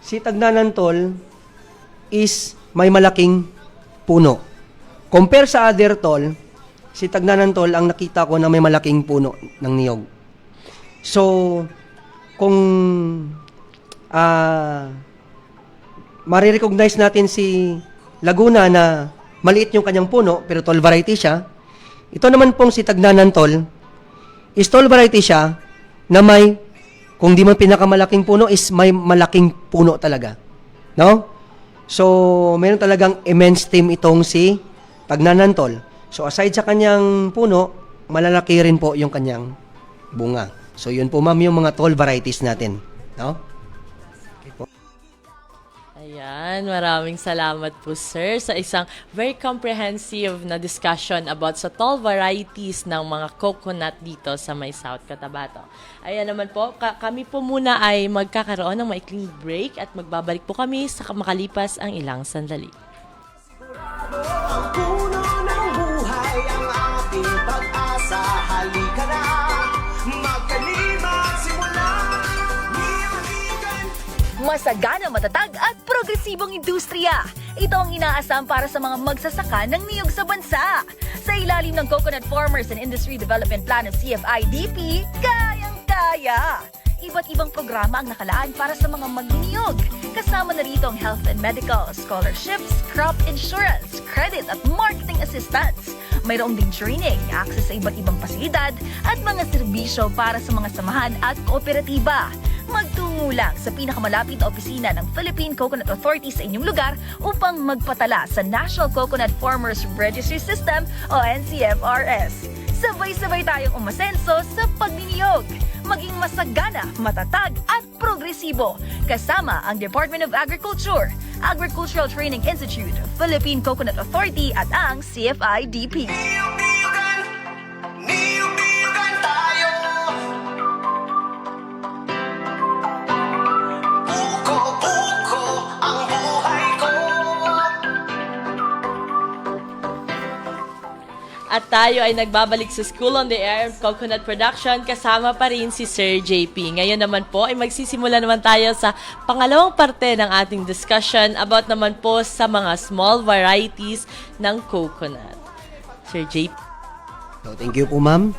Si Tagnanan tall is may malaking puno. Compare sa other tall, si Tagnanan tall ang nakita ko na may malaking puno ng niyog. So, kung marirecognize natin si Laguna na maliit yung kanyang puno, pero tall variety siya, ito naman pong si Tagnanan tall, is tall variety siya na may, kung di man pinakamalaking puno, is may malaking puno talaga. No? So, mayroon talagang immense team itong si Tagnanan tall. So, aside sa kanyang puno, malalaki rin po yung kanyang bunga. So, yun po ma'am yung mga tall varieties natin. No? Okay po. Ayan, maraming salamat po sir sa isang very comprehensive na discussion about sa tall varieties ng mga coconut dito sa may South Cotabato. Ayan naman po, kami po muna ay magkakaroon ng maikling break at magbabalik po kami sa makalipas ang ilang sandali. Ang puno ng buhay ang ating pag-asa. Halika na, magkalibak simula. Masagana, matatag at progresibong industriya. Ito ang inaasam para sa mga magsasaka ng niyog sa bansa. Sa ilalim ng Coconut Farmers and Industry Development Plan of CFIDP, kayang-kaya. Iba't ibang programa ang nakalaan para sa mga magniniyog. Kasama na rito ang health and medical, scholarships, crop insurance, credit at marketing assistance. Mayroong ding training, access sa iba't ibang pasilidad at mga serbisyo para sa mga samahan at kooperatiba. Magtungo lang sa pinakamalapit na opisina ng Philippine Coconut Authority sa inyong lugar upang magpatala sa National Coconut Farmers Registry System o NCFRS. Sabay-sabay tayong umasenso sa pagniniyog. Maging masagana, matatag at progresibo. Kasama ang Department of Agriculture, Agricultural Training Institute, Philippine Coconut Authority at ang CFIDP. Niyog-niyogan tayo. Buko-buko ang buhay ko. At tayo ay nagbabalik sa School on the Air Coconut Production kasama pa rin si Sir JP. Ngayon naman po ay magsisimula naman tayo sa pangalawang parte ng ating discussion about naman po sa mga small varieties ng coconut. Sir JP. So, thank you po, ma'am.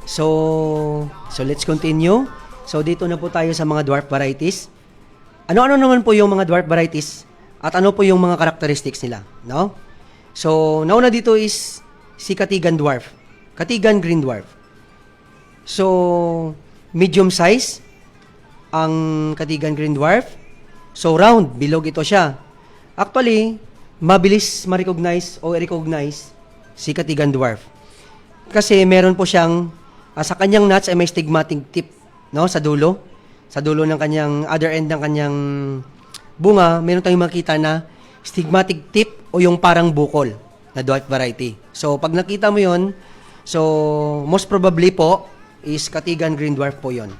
So let's continue. So, dito na po tayo sa mga dwarf varieties. Ano-ano naman po yung mga dwarf varieties at ano po yung mga characteristics nila, no? So, nauna dito is si Katigan dwarf. Katigan green dwarf. So, medium size ang Katigan green dwarf. So, round, bilog ito siya. Actually, mabilis ma-recognize o i-recognize si Katigan dwarf. Kasi meron po siyang, sa kanyang nuts ay may stigmatic tip, no, sa dulo. Sa dulo ng kanyang, other end ng kanyang bunga, meron tayong makita na stigmatic tip o yung parang bukol na dwarf variety. So, pag nakita mo yon, so, most probably po, is Katigan green dwarf po yon.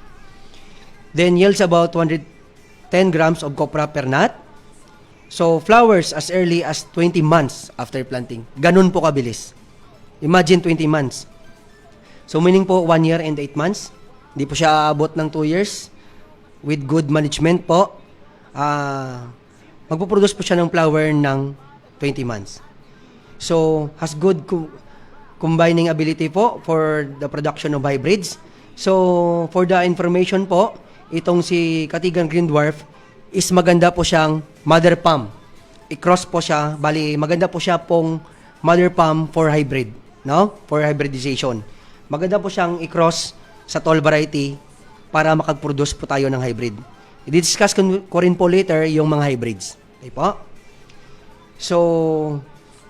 Then, yields about 210 grams of copra per nut. So, flowers as early as 20 months after planting. Ganun po kabilis. Imagine 20 months. So, meaning po 1 year and 8 months. Hindi po siya aabot ng 2 years. With good management po, magpuproduce po siya ng flower ng 20 months. So, has good combining ability po for the production of hybrids. So, for the information po, itong si Katigan green dwarf is maganda po siyang mother palm. I-cross po siya, bali maganda po siya pong mother palm for hybrid, no? For hybridization. Maganda po siyang i-cross sa tall variety para makapag-produce po tayo ng hybrid. I-discuss ko rin po later yung mga hybrids. Okay po? So,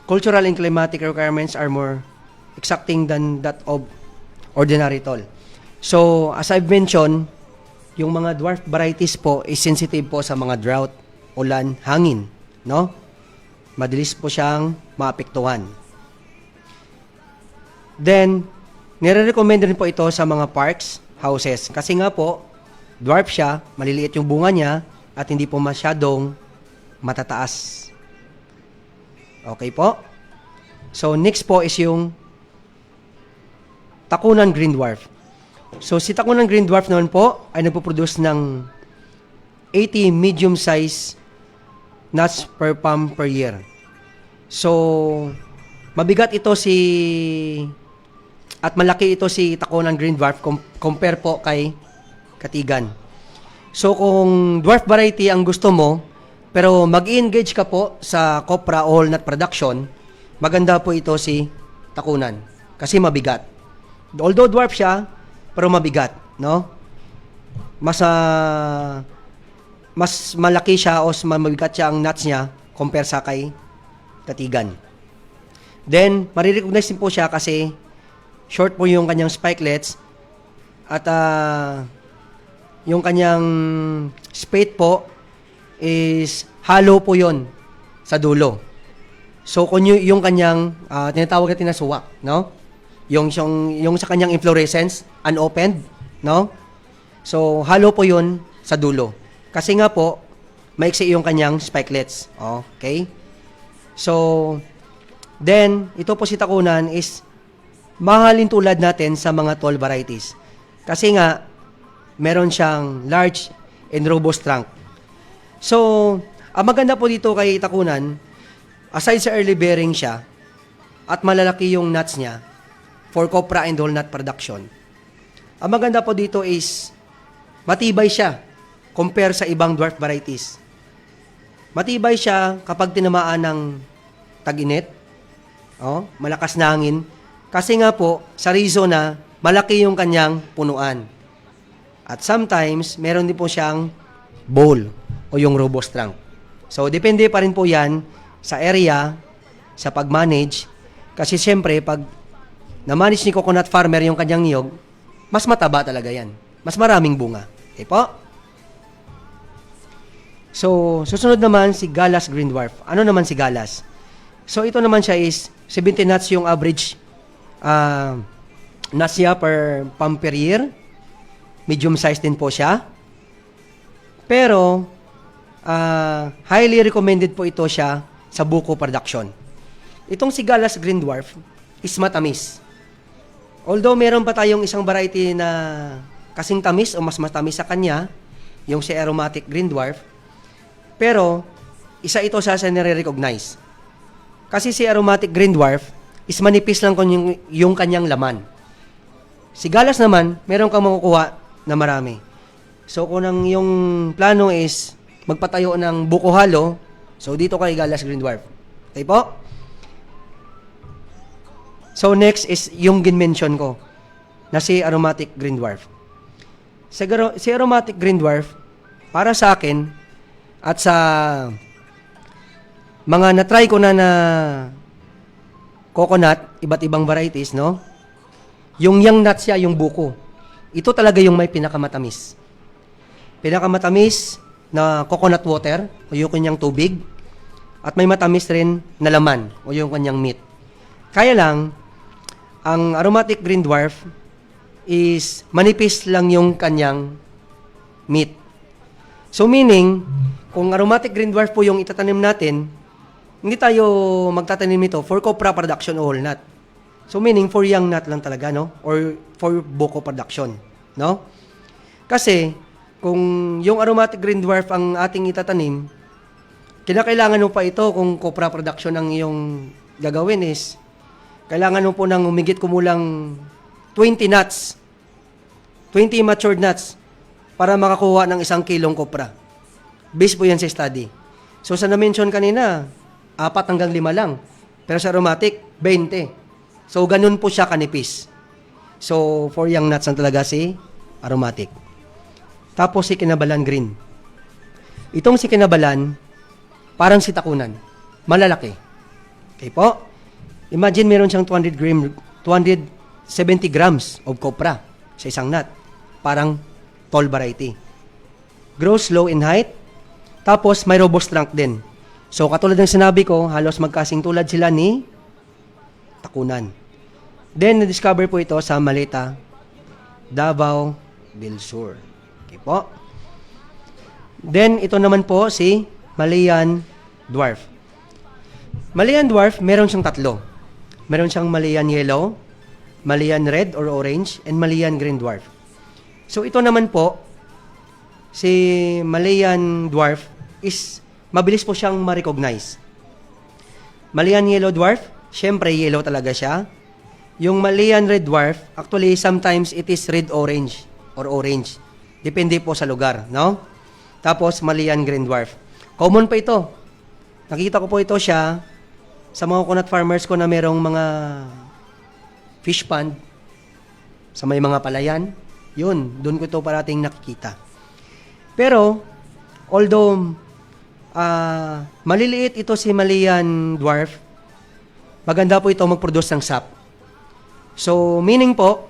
cultural and climatic requirements are more exacting than that of ordinary tall. So, as I've mentioned, yung mga dwarf varieties po is sensitive po sa mga drought, ulan, hangin, no? Madalis po siyang maapektuhan. Then, nire-recommend rin po ito sa mga parks, houses. Kasi nga po, dwarf siya, maliliit yung bunga niya, at hindi po masyadong matataas. Okay po? So, next po is yung Takunan green dwarf. So, si Takunan green dwarf naman po ay nagpo-produce ng 80 medium size nuts per palm per year. So, mabigat ito at malaki ito si Takunan green dwarf compare po kay Katigan. So, kung dwarf variety ang gusto mo, pero mag-engage ka po sa copra o walnut production, maganda po ito si Takunan kasi mabigat. Although dwarf siya, pero mabigat, no? Mas malaki siya o mabigat siya ang nuts niya compare sa kay Katigan. Then, marirecognize din po siya kasi short po yung kanyang spikelets at yung kanyang spate po is hollow po yon sa dulo. So, kung yung kanyang tinatawag natin na suwak, no? Yung sa kanyang inflorescence, unopened, no? So, hollow po yon sa dulo. Kasi nga po, maiksi yung kanyang spikelets. Okay? So, then, ito po si Takunan is mahalin tulad natin sa mga tall varieties. Kasi nga, meron siyang large and robust trunk. So, ang maganda po dito kay Takunan, aside sa early bearing siya, at malalaki yung nuts niya, for copra and walnut production. Ang maganda po dito is, matibay siya, compare sa ibang dwarf varieties. Matibay siya kapag tinamaan ng tag-init, malakas na hangin, kasi nga po, sa reason na malaki yung kanyang punuan. At sometimes, meron din po siyang bowl o yung robust trunk. So, depende pa rin po yan sa area, sa pag-manage. Kasi siyempre, pag na-manage ni coconut farmer yung kanyang niyog, mas mataba talaga yan. Mas maraming bunga. Okay po? So, susunod naman si Galas green dwarf. Ano naman si Galas? So, ito naman siya is 70 nuts yung average nuts niya per palm per year. Medium size din po siya. Pero, highly recommended po ito siya sa buko production. Itong si Galas green dwarf, is matamis. Although meron pa tayong isang variety na kasing tamis o mas matamis sa kanya, yung si aromatic green dwarf, pero isa ito sa nire-recognize. Kasi si aromatic green dwarf is manipis lang yung kanyang laman. Si galas naman, meron kang makukuha na marami. So kung yung plano is magpatayo ng buko halo, so dito kay galas green dwarf. Okay po? So next is yung ginmention ko na si aromatic green dwarf. Si aromatic green dwarf, para sa akin at sa mga na-try ko na coconut, iba't ibang varieties, no? Yung young nut siya, yung buko. Ito talaga yung may pinakamatamis. Pinakamatamis na coconut water o yung kanyang tubig at may matamis rin na laman o yung kanyang meat. Kaya lang, ang aromatic green dwarf is manipis lang yung kanyang meat. So meaning, kung aromatic green dwarf po yung itatanim natin, hindi tayo magtatanim nito for copra production o whole nut. So meaning, for young nut lang talaga, no? Or for buko production, no? Kasi, kung yung aromatic green dwarf ang ating itatanim, kinakailangan mo pa ito kung copra production ang iyong gagawin is kailangan mo po ng humigit kumulang 20 nuts, 20 matured nuts para makakuha ng 1 kilong kopra. Based po yan sa study. So sa na-mention kanina, 4 hanggang 5 lang. Pero sa aromatic, 20. So ganun po siya kanipis. So for young nuts ang talaga si aromatic. Tapos si kinabalan green. Itong si kinabalan, parang si takunan. Malalaki. Okay po? Imagine meron siyang 270 grams of copra sa isang nut. Parang tall variety. Grows low in height. Tapos may robust trunk din. So katulad ng sinabi ko, halos magkasing tulad sila ni takunan. Then na-discover po ito sa Maleta, Davao del Sur. Okay po. Then ito naman po si Malayan dwarf. Malayan dwarf, meron siyang 3. Meron siyang Malayan yellow, Malayan red or orange, and Malayan green dwarf. So ito naman po, si Malayan dwarf is mabilis po siyang ma-recognize. Malayan yellow dwarf, syempre yellow talaga siya. Yung Malayan red dwarf, actually sometimes it is red-orange or orange. Depende po sa lugar, no? Tapos Malayan green dwarf. Common pa ito. Nakita ko po ito siya sa mga coconut farmers ko na merong mga fish pond sa may mga palayan. Yun, doon ko ito parating nakikita. Pero, although maliliit ito si Malayan dwarf, maganda po ito mag-produce ng sap. So, meaning po,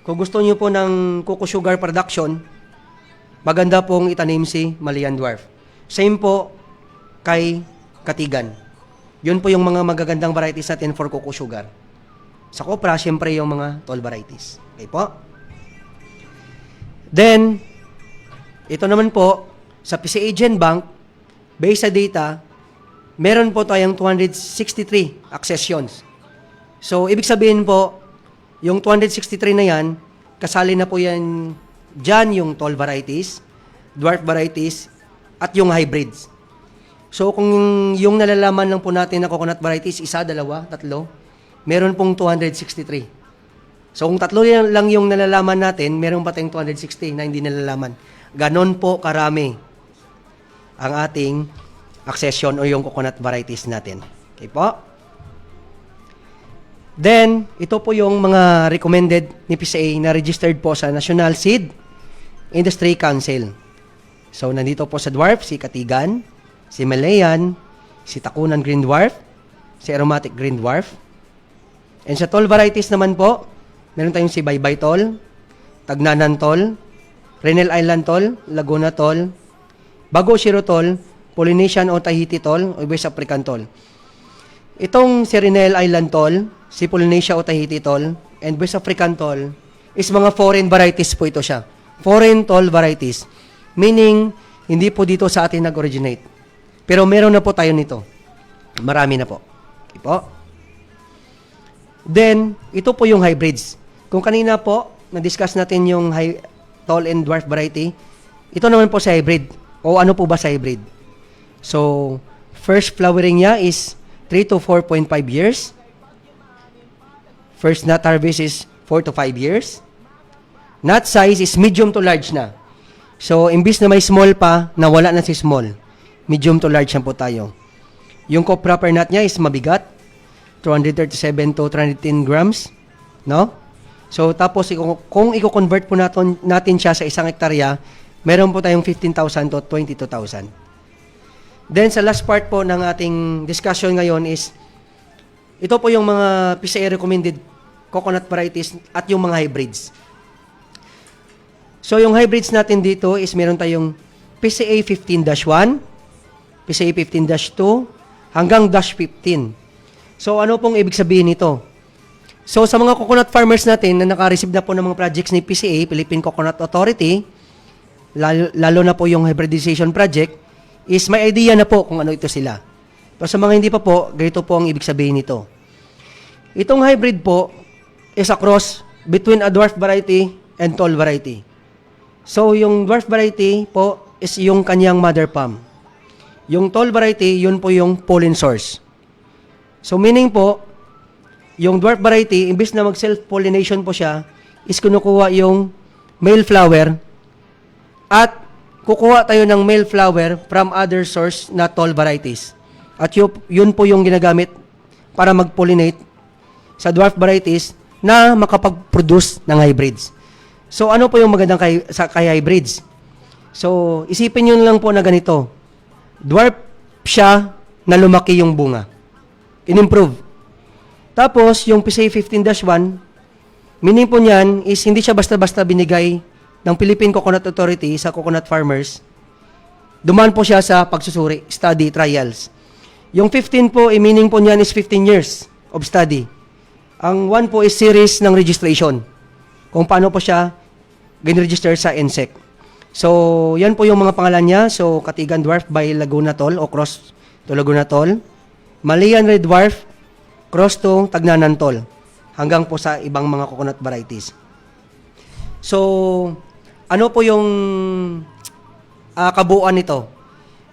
kung gusto niyo po ng cocoa sugar production, maganda pong itanim si Malayan dwarf. Same po kay Katigan. Yun po yung mga magagandang varieties natin for cocoa sugar. Sa copra, syempre yung mga tall varieties. Okay po? Then, ito naman po, sa PCA GenBank, based sa data, meron po tayong 263 accessions. So, ibig sabihin po, yung 263 na yan, kasali na po yan dyan yung tall varieties, dwarf varieties, at yung hybrids. So, kung yung nalalaman lang po natin na coconut varieties, 1, 2, 3, meron pong 263. So, kung 3 lang yung nalalaman natin, meron pa tayong 260 na hindi nalalaman. Ganon po karami ang ating accession o yung coconut varieties natin. Okay po? Then, ito po yung mga recommended ni PCA na registered po sa National Seed Industry Council. So, nandito po sa dwarf, si Katigan, si Malayan, si Takunan Green Dwarf, si Aromatic Green Dwarf. And sa tall varieties naman po, meron tayong si Baybay Tall, Tagnanan Tall, Renel Island Tall, Laguna Tall, Bago Shiro Tall, Polynesian o Tahiti Tall, o West African Tall. Itong si Renel Island Tall, si Polynesia o Tahiti Tall, and West African Tall, is mga foreign varieties po ito siya. Foreign tall varieties. Meaning, hindi po dito sa atin nag-originate. Pero meron na po tayo nito. Marami na po. Okay po. Then, ito po yung hybrids. Kung kanina po, na-discuss natin yung tall and dwarf variety, ito naman po sa hybrid. O ano po ba sa hybrid? So, first flowering niya is 3 to 4.5 years. First nut harvest is 4 to 5 years. Nut size is medium to large na. So, imbis na may small pa, nawala na si small. Medium to large na po tayo. Yung copra per nut niya is mabigat. 237 to 310 grams. No? So, tapos kung i-convert po natin siya sa isang hektarya, meron po tayong 15,000 to 22,000. Then, sa last part po ng ating discussion ngayon is, ito po yung mga PCA recommended coconut varieties at yung mga hybrids. So, yung hybrids natin dito is meron tayong PCA 15-1, PCA 15-2, hanggang -15. So, ano pong ibig sabihin nito? So, sa mga coconut farmers natin na naka-receive na po ng mga projects ni PCA, Philippine Coconut Authority, lalo na po yung hybridization project, is may idea na po kung ano ito sila. Pero sa mga hindi pa po, ganito po ang ibig sabihin nito. Itong hybrid po is a cross between a dwarf variety and tall variety. So, yung dwarf variety po is yung kanyang mother palm. Yung tall variety, yun po yung pollen source. So, meaning po, yung dwarf variety, imbis na mag-self-pollination po siya, is kinukuha yung male flower at kukuha tayo ng male flower from other source na tall varieties. At yun po yung ginagamit para mag-pollinate sa dwarf varieties na makapag-produce ng hybrids. So, ano po yung magandang kay hybrids? So, isipin nyo lang po na ganito. Dwarf siya na lumaki yung bunga. In-improve. Tapos, yung PCA 15-1, meaning po niyan is hindi siya basta-basta binigay ng Philippine Coconut Authority sa coconut farmers. Dumaan po siya sa pagsusuri, study, trials. Yung 15 po, meaning po niyan is 15 years of study. Ang 1 po is series ng registration. Kung paano po siya gin-register sa NSEC. So, yan po yung mga pangalan niya. So, Katigan Dwarf by Laguna Tol o Cross to Laguna Tol. Malian Red Dwarf, Cross to Tagnanan Tol. Hanggang po sa ibang mga coconut varieties. So, ano po yung kabuuan nito?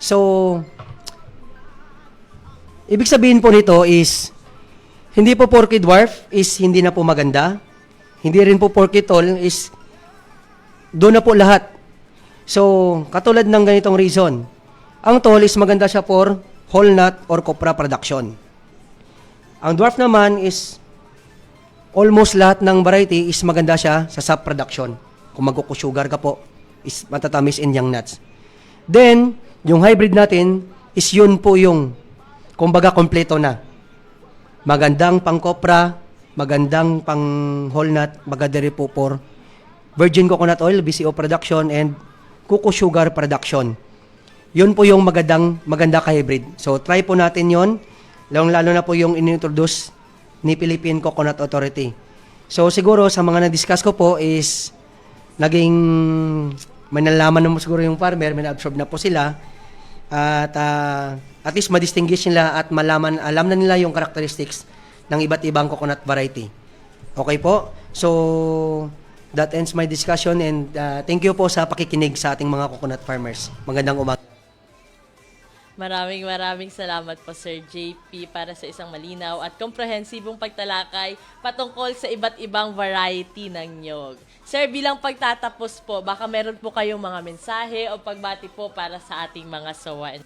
So, ibig sabihin po nito is, hindi po porky dwarf is hindi na po maganda. Hindi rin po porky tall is doon na po lahat. So, katulad ng ganitong reason, ang tall is maganda siya for whole nut or copra production. Ang dwarf naman is almost lahat ng variety is maganda siya sa sap production. Kung magkukusugar ka po, is matatamis in young nuts. Then, yung hybrid natin is yun po yung kumbaga kompleto na. Magandang pang copra, magandang pang whole nut, maganda rin po for virgin coconut oil, BCO production, and kuko sugar production. Yun po yung maganda ka-hybrid. So, try po natin yon, lalo na po yung inintroduce ni Philippine Coconut Authority. So, siguro sa mga na-discuss ko po is naging may nalaman na mo siguro yung farmer, may na-absorb na po sila at least ma-distinguish nila at alam na nila yung characteristics ng iba't ibang coconut variety. Okay po? So, that ends my discussion and thank you po sa pakikinig sa ating mga coconut farmers. Magandang umaga. Maraming salamat po Sir JP para sa isang malinaw at komprehensibong pagtalakay patungkol sa iba't ibang variety ng niyog. Sir, bilang pagtatapos po, baka meron po kayong mga mensahe o pagbati po para sa ating mga SOA.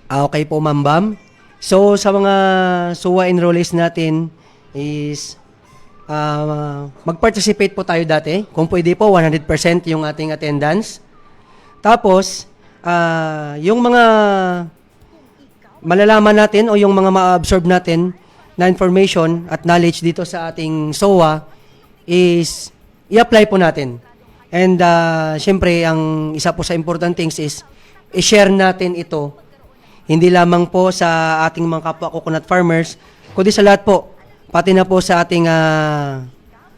Okay po, Ma'am Bam. So, sa mga SOA enrollees natin is mag-participate po tayo dati. Kung pwede po, 100% yung ating attendance. Tapos, yung mga malalaman natin o yung mga ma-absorb natin na information at knowledge dito sa ating SOA is i-apply po natin. And syempre, ang isa po sa important things is i-share natin ito. Hindi lamang po sa ating mga kapwa coconut farmers, kundi sa lahat po, pati na po sa ating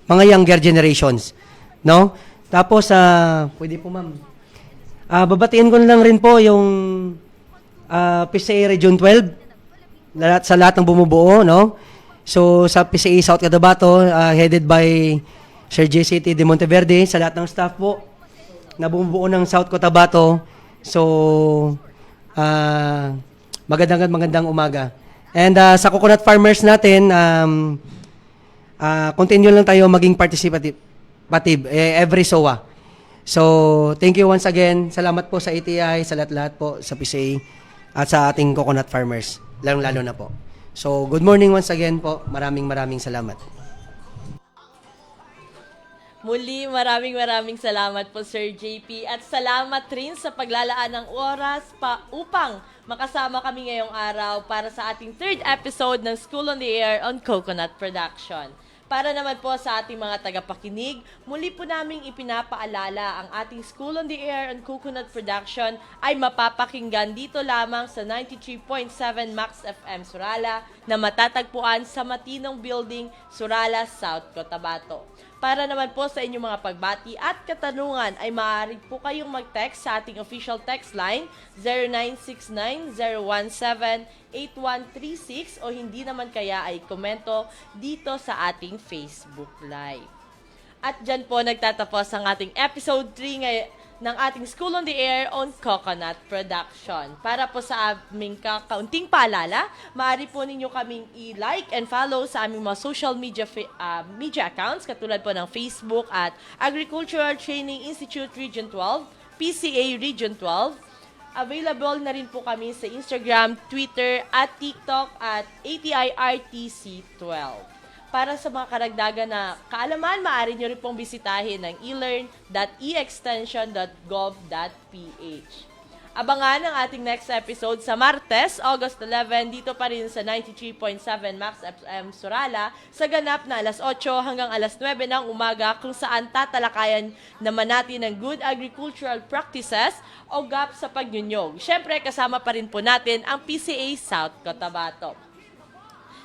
mga younger generations. No? Tapos, pwede po ma'am. Babatiin ko lang rin po yung PCA Region 12 sa lahat ng bumubuo, no? So sa PCA South Cotabato, headed by Sir JCT de Monteverde, sa lahat ng staff po na bumubuo ng South Cotabato. So magandang umaga. And sa coconut farmers natin, continue lang tayo maging participative every SOA. So thank you once again. Salamat po sa ATI, sa lahat-lahat po sa PCA at sa ating coconut farmers, lalong-lalo na po. So, good morning once again po. Maraming salamat. Muli, maraming salamat po Sir JP at salamat rin sa paglalaan ng oras upang makasama kami ngayong araw para sa ating third episode ng School on the Air on Coconut Production. Para naman po sa ating mga tagapakinig, muli po naming ipinapaalala ang ating School on the Air on Coconut Production ay mapapakinggan dito lamang sa 93.7 Max FM Surala na matatagpuan sa Matinong Building, Surala, South Cotabato. Para naman po sa inyong mga pagbati at katanungan ay maaari po kayong mag-text sa ating official text line 0969-017-8136 o hindi naman kaya ay komento dito sa ating Facebook Live. At dyan po nagtatapos ang ating episode 3 ng ating School on the Air on Coconut Production. Para po sa aming kaunting paalala, maaari po ninyo kaming i-like and follow sa aming mga social media accounts, katulad po ng Facebook at Agricultural Training Institute Region 12, PCA Region 12. Available na rin po kami sa Instagram, Twitter at TikTok at ATIRTC12. Para sa mga karagdagan na kaalaman, maaari nyo rin pong bisitahin ng elearn.eextension.gov.ph. Abangan ang ating next episode sa Martes, August 11, dito pa rin sa 93.7 Max FM Surala, sa ganap na alas 8 hanggang alas 9 ng umaga, kung saan tatalakayan naman natin ng good agricultural practices o gap sa pagnyunyog. Siyempre, kasama pa rin po natin ang PCA South Cotabato.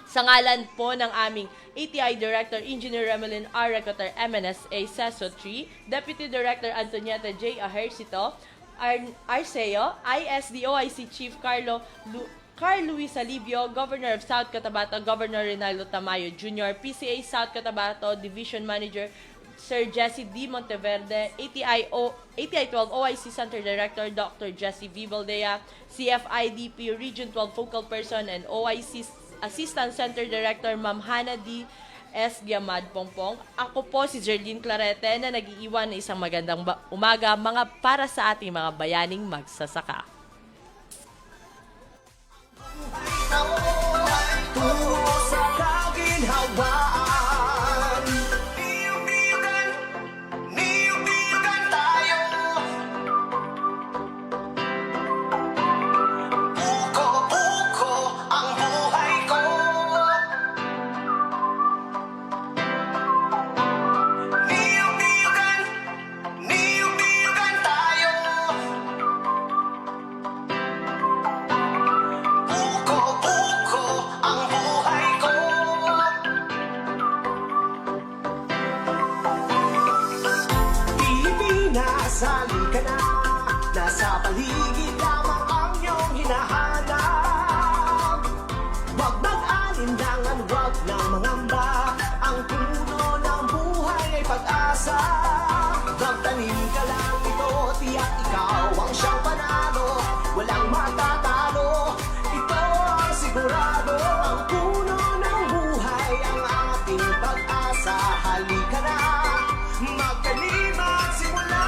Sa ngalan po ng aming ATI Director Engineer Remelin R. Recoter MNSA CESO 3, Deputy Director Antonieta J. Ahercito, Arceo, ISDOIC Chief Carl Luis Alibio, Governor of South Cotabato, Governor Rinaldo Tamayo Jr., PCA South Cotabato Division Manager Sir Jesse D. Monteverde, ATI 12 OIC Center Director Dr. Jesse V. Valdea, CFIDP Region 12 Focal Person and OIC Assistant Center Director Ma'am Hana D. S. Giamad Pongpong. Ako po si Jerdine Clarete na nag-iiwan na isang magandang umaga para sa ating mga bayaning magsasaka. Tungo sa kaginhawaan. Niyog-niyogan tayo. Buko-buko ang buhay ko. Niyog-niyogan tayo. Buko-buko ang buhay ko. Pilipinas, halika na. Nasa paligid lamang ang iyong hinahanap. Huwag mag-alinlangan, huwag nang mangamba. Ang puno ng buhay ay pag-asa. Magtanim ka lang ito, tiyak ikaw ang siyang panalo. Walang matatalo, ito ang sigurado. Ang puno ng buhay ang ating pag-asa. Halika na, magtanim at simula.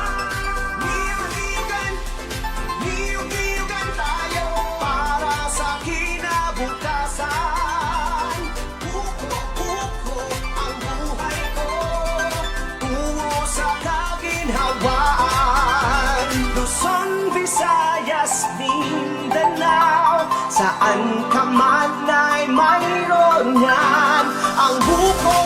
Niyog-niyogan tayo para sa kinabukasan. Buko-buko ang buhay ko, tungo sa kaginhawaan. Luzon, Visayas, Mindanao, saan ka man ay mayroon yan. Ang buko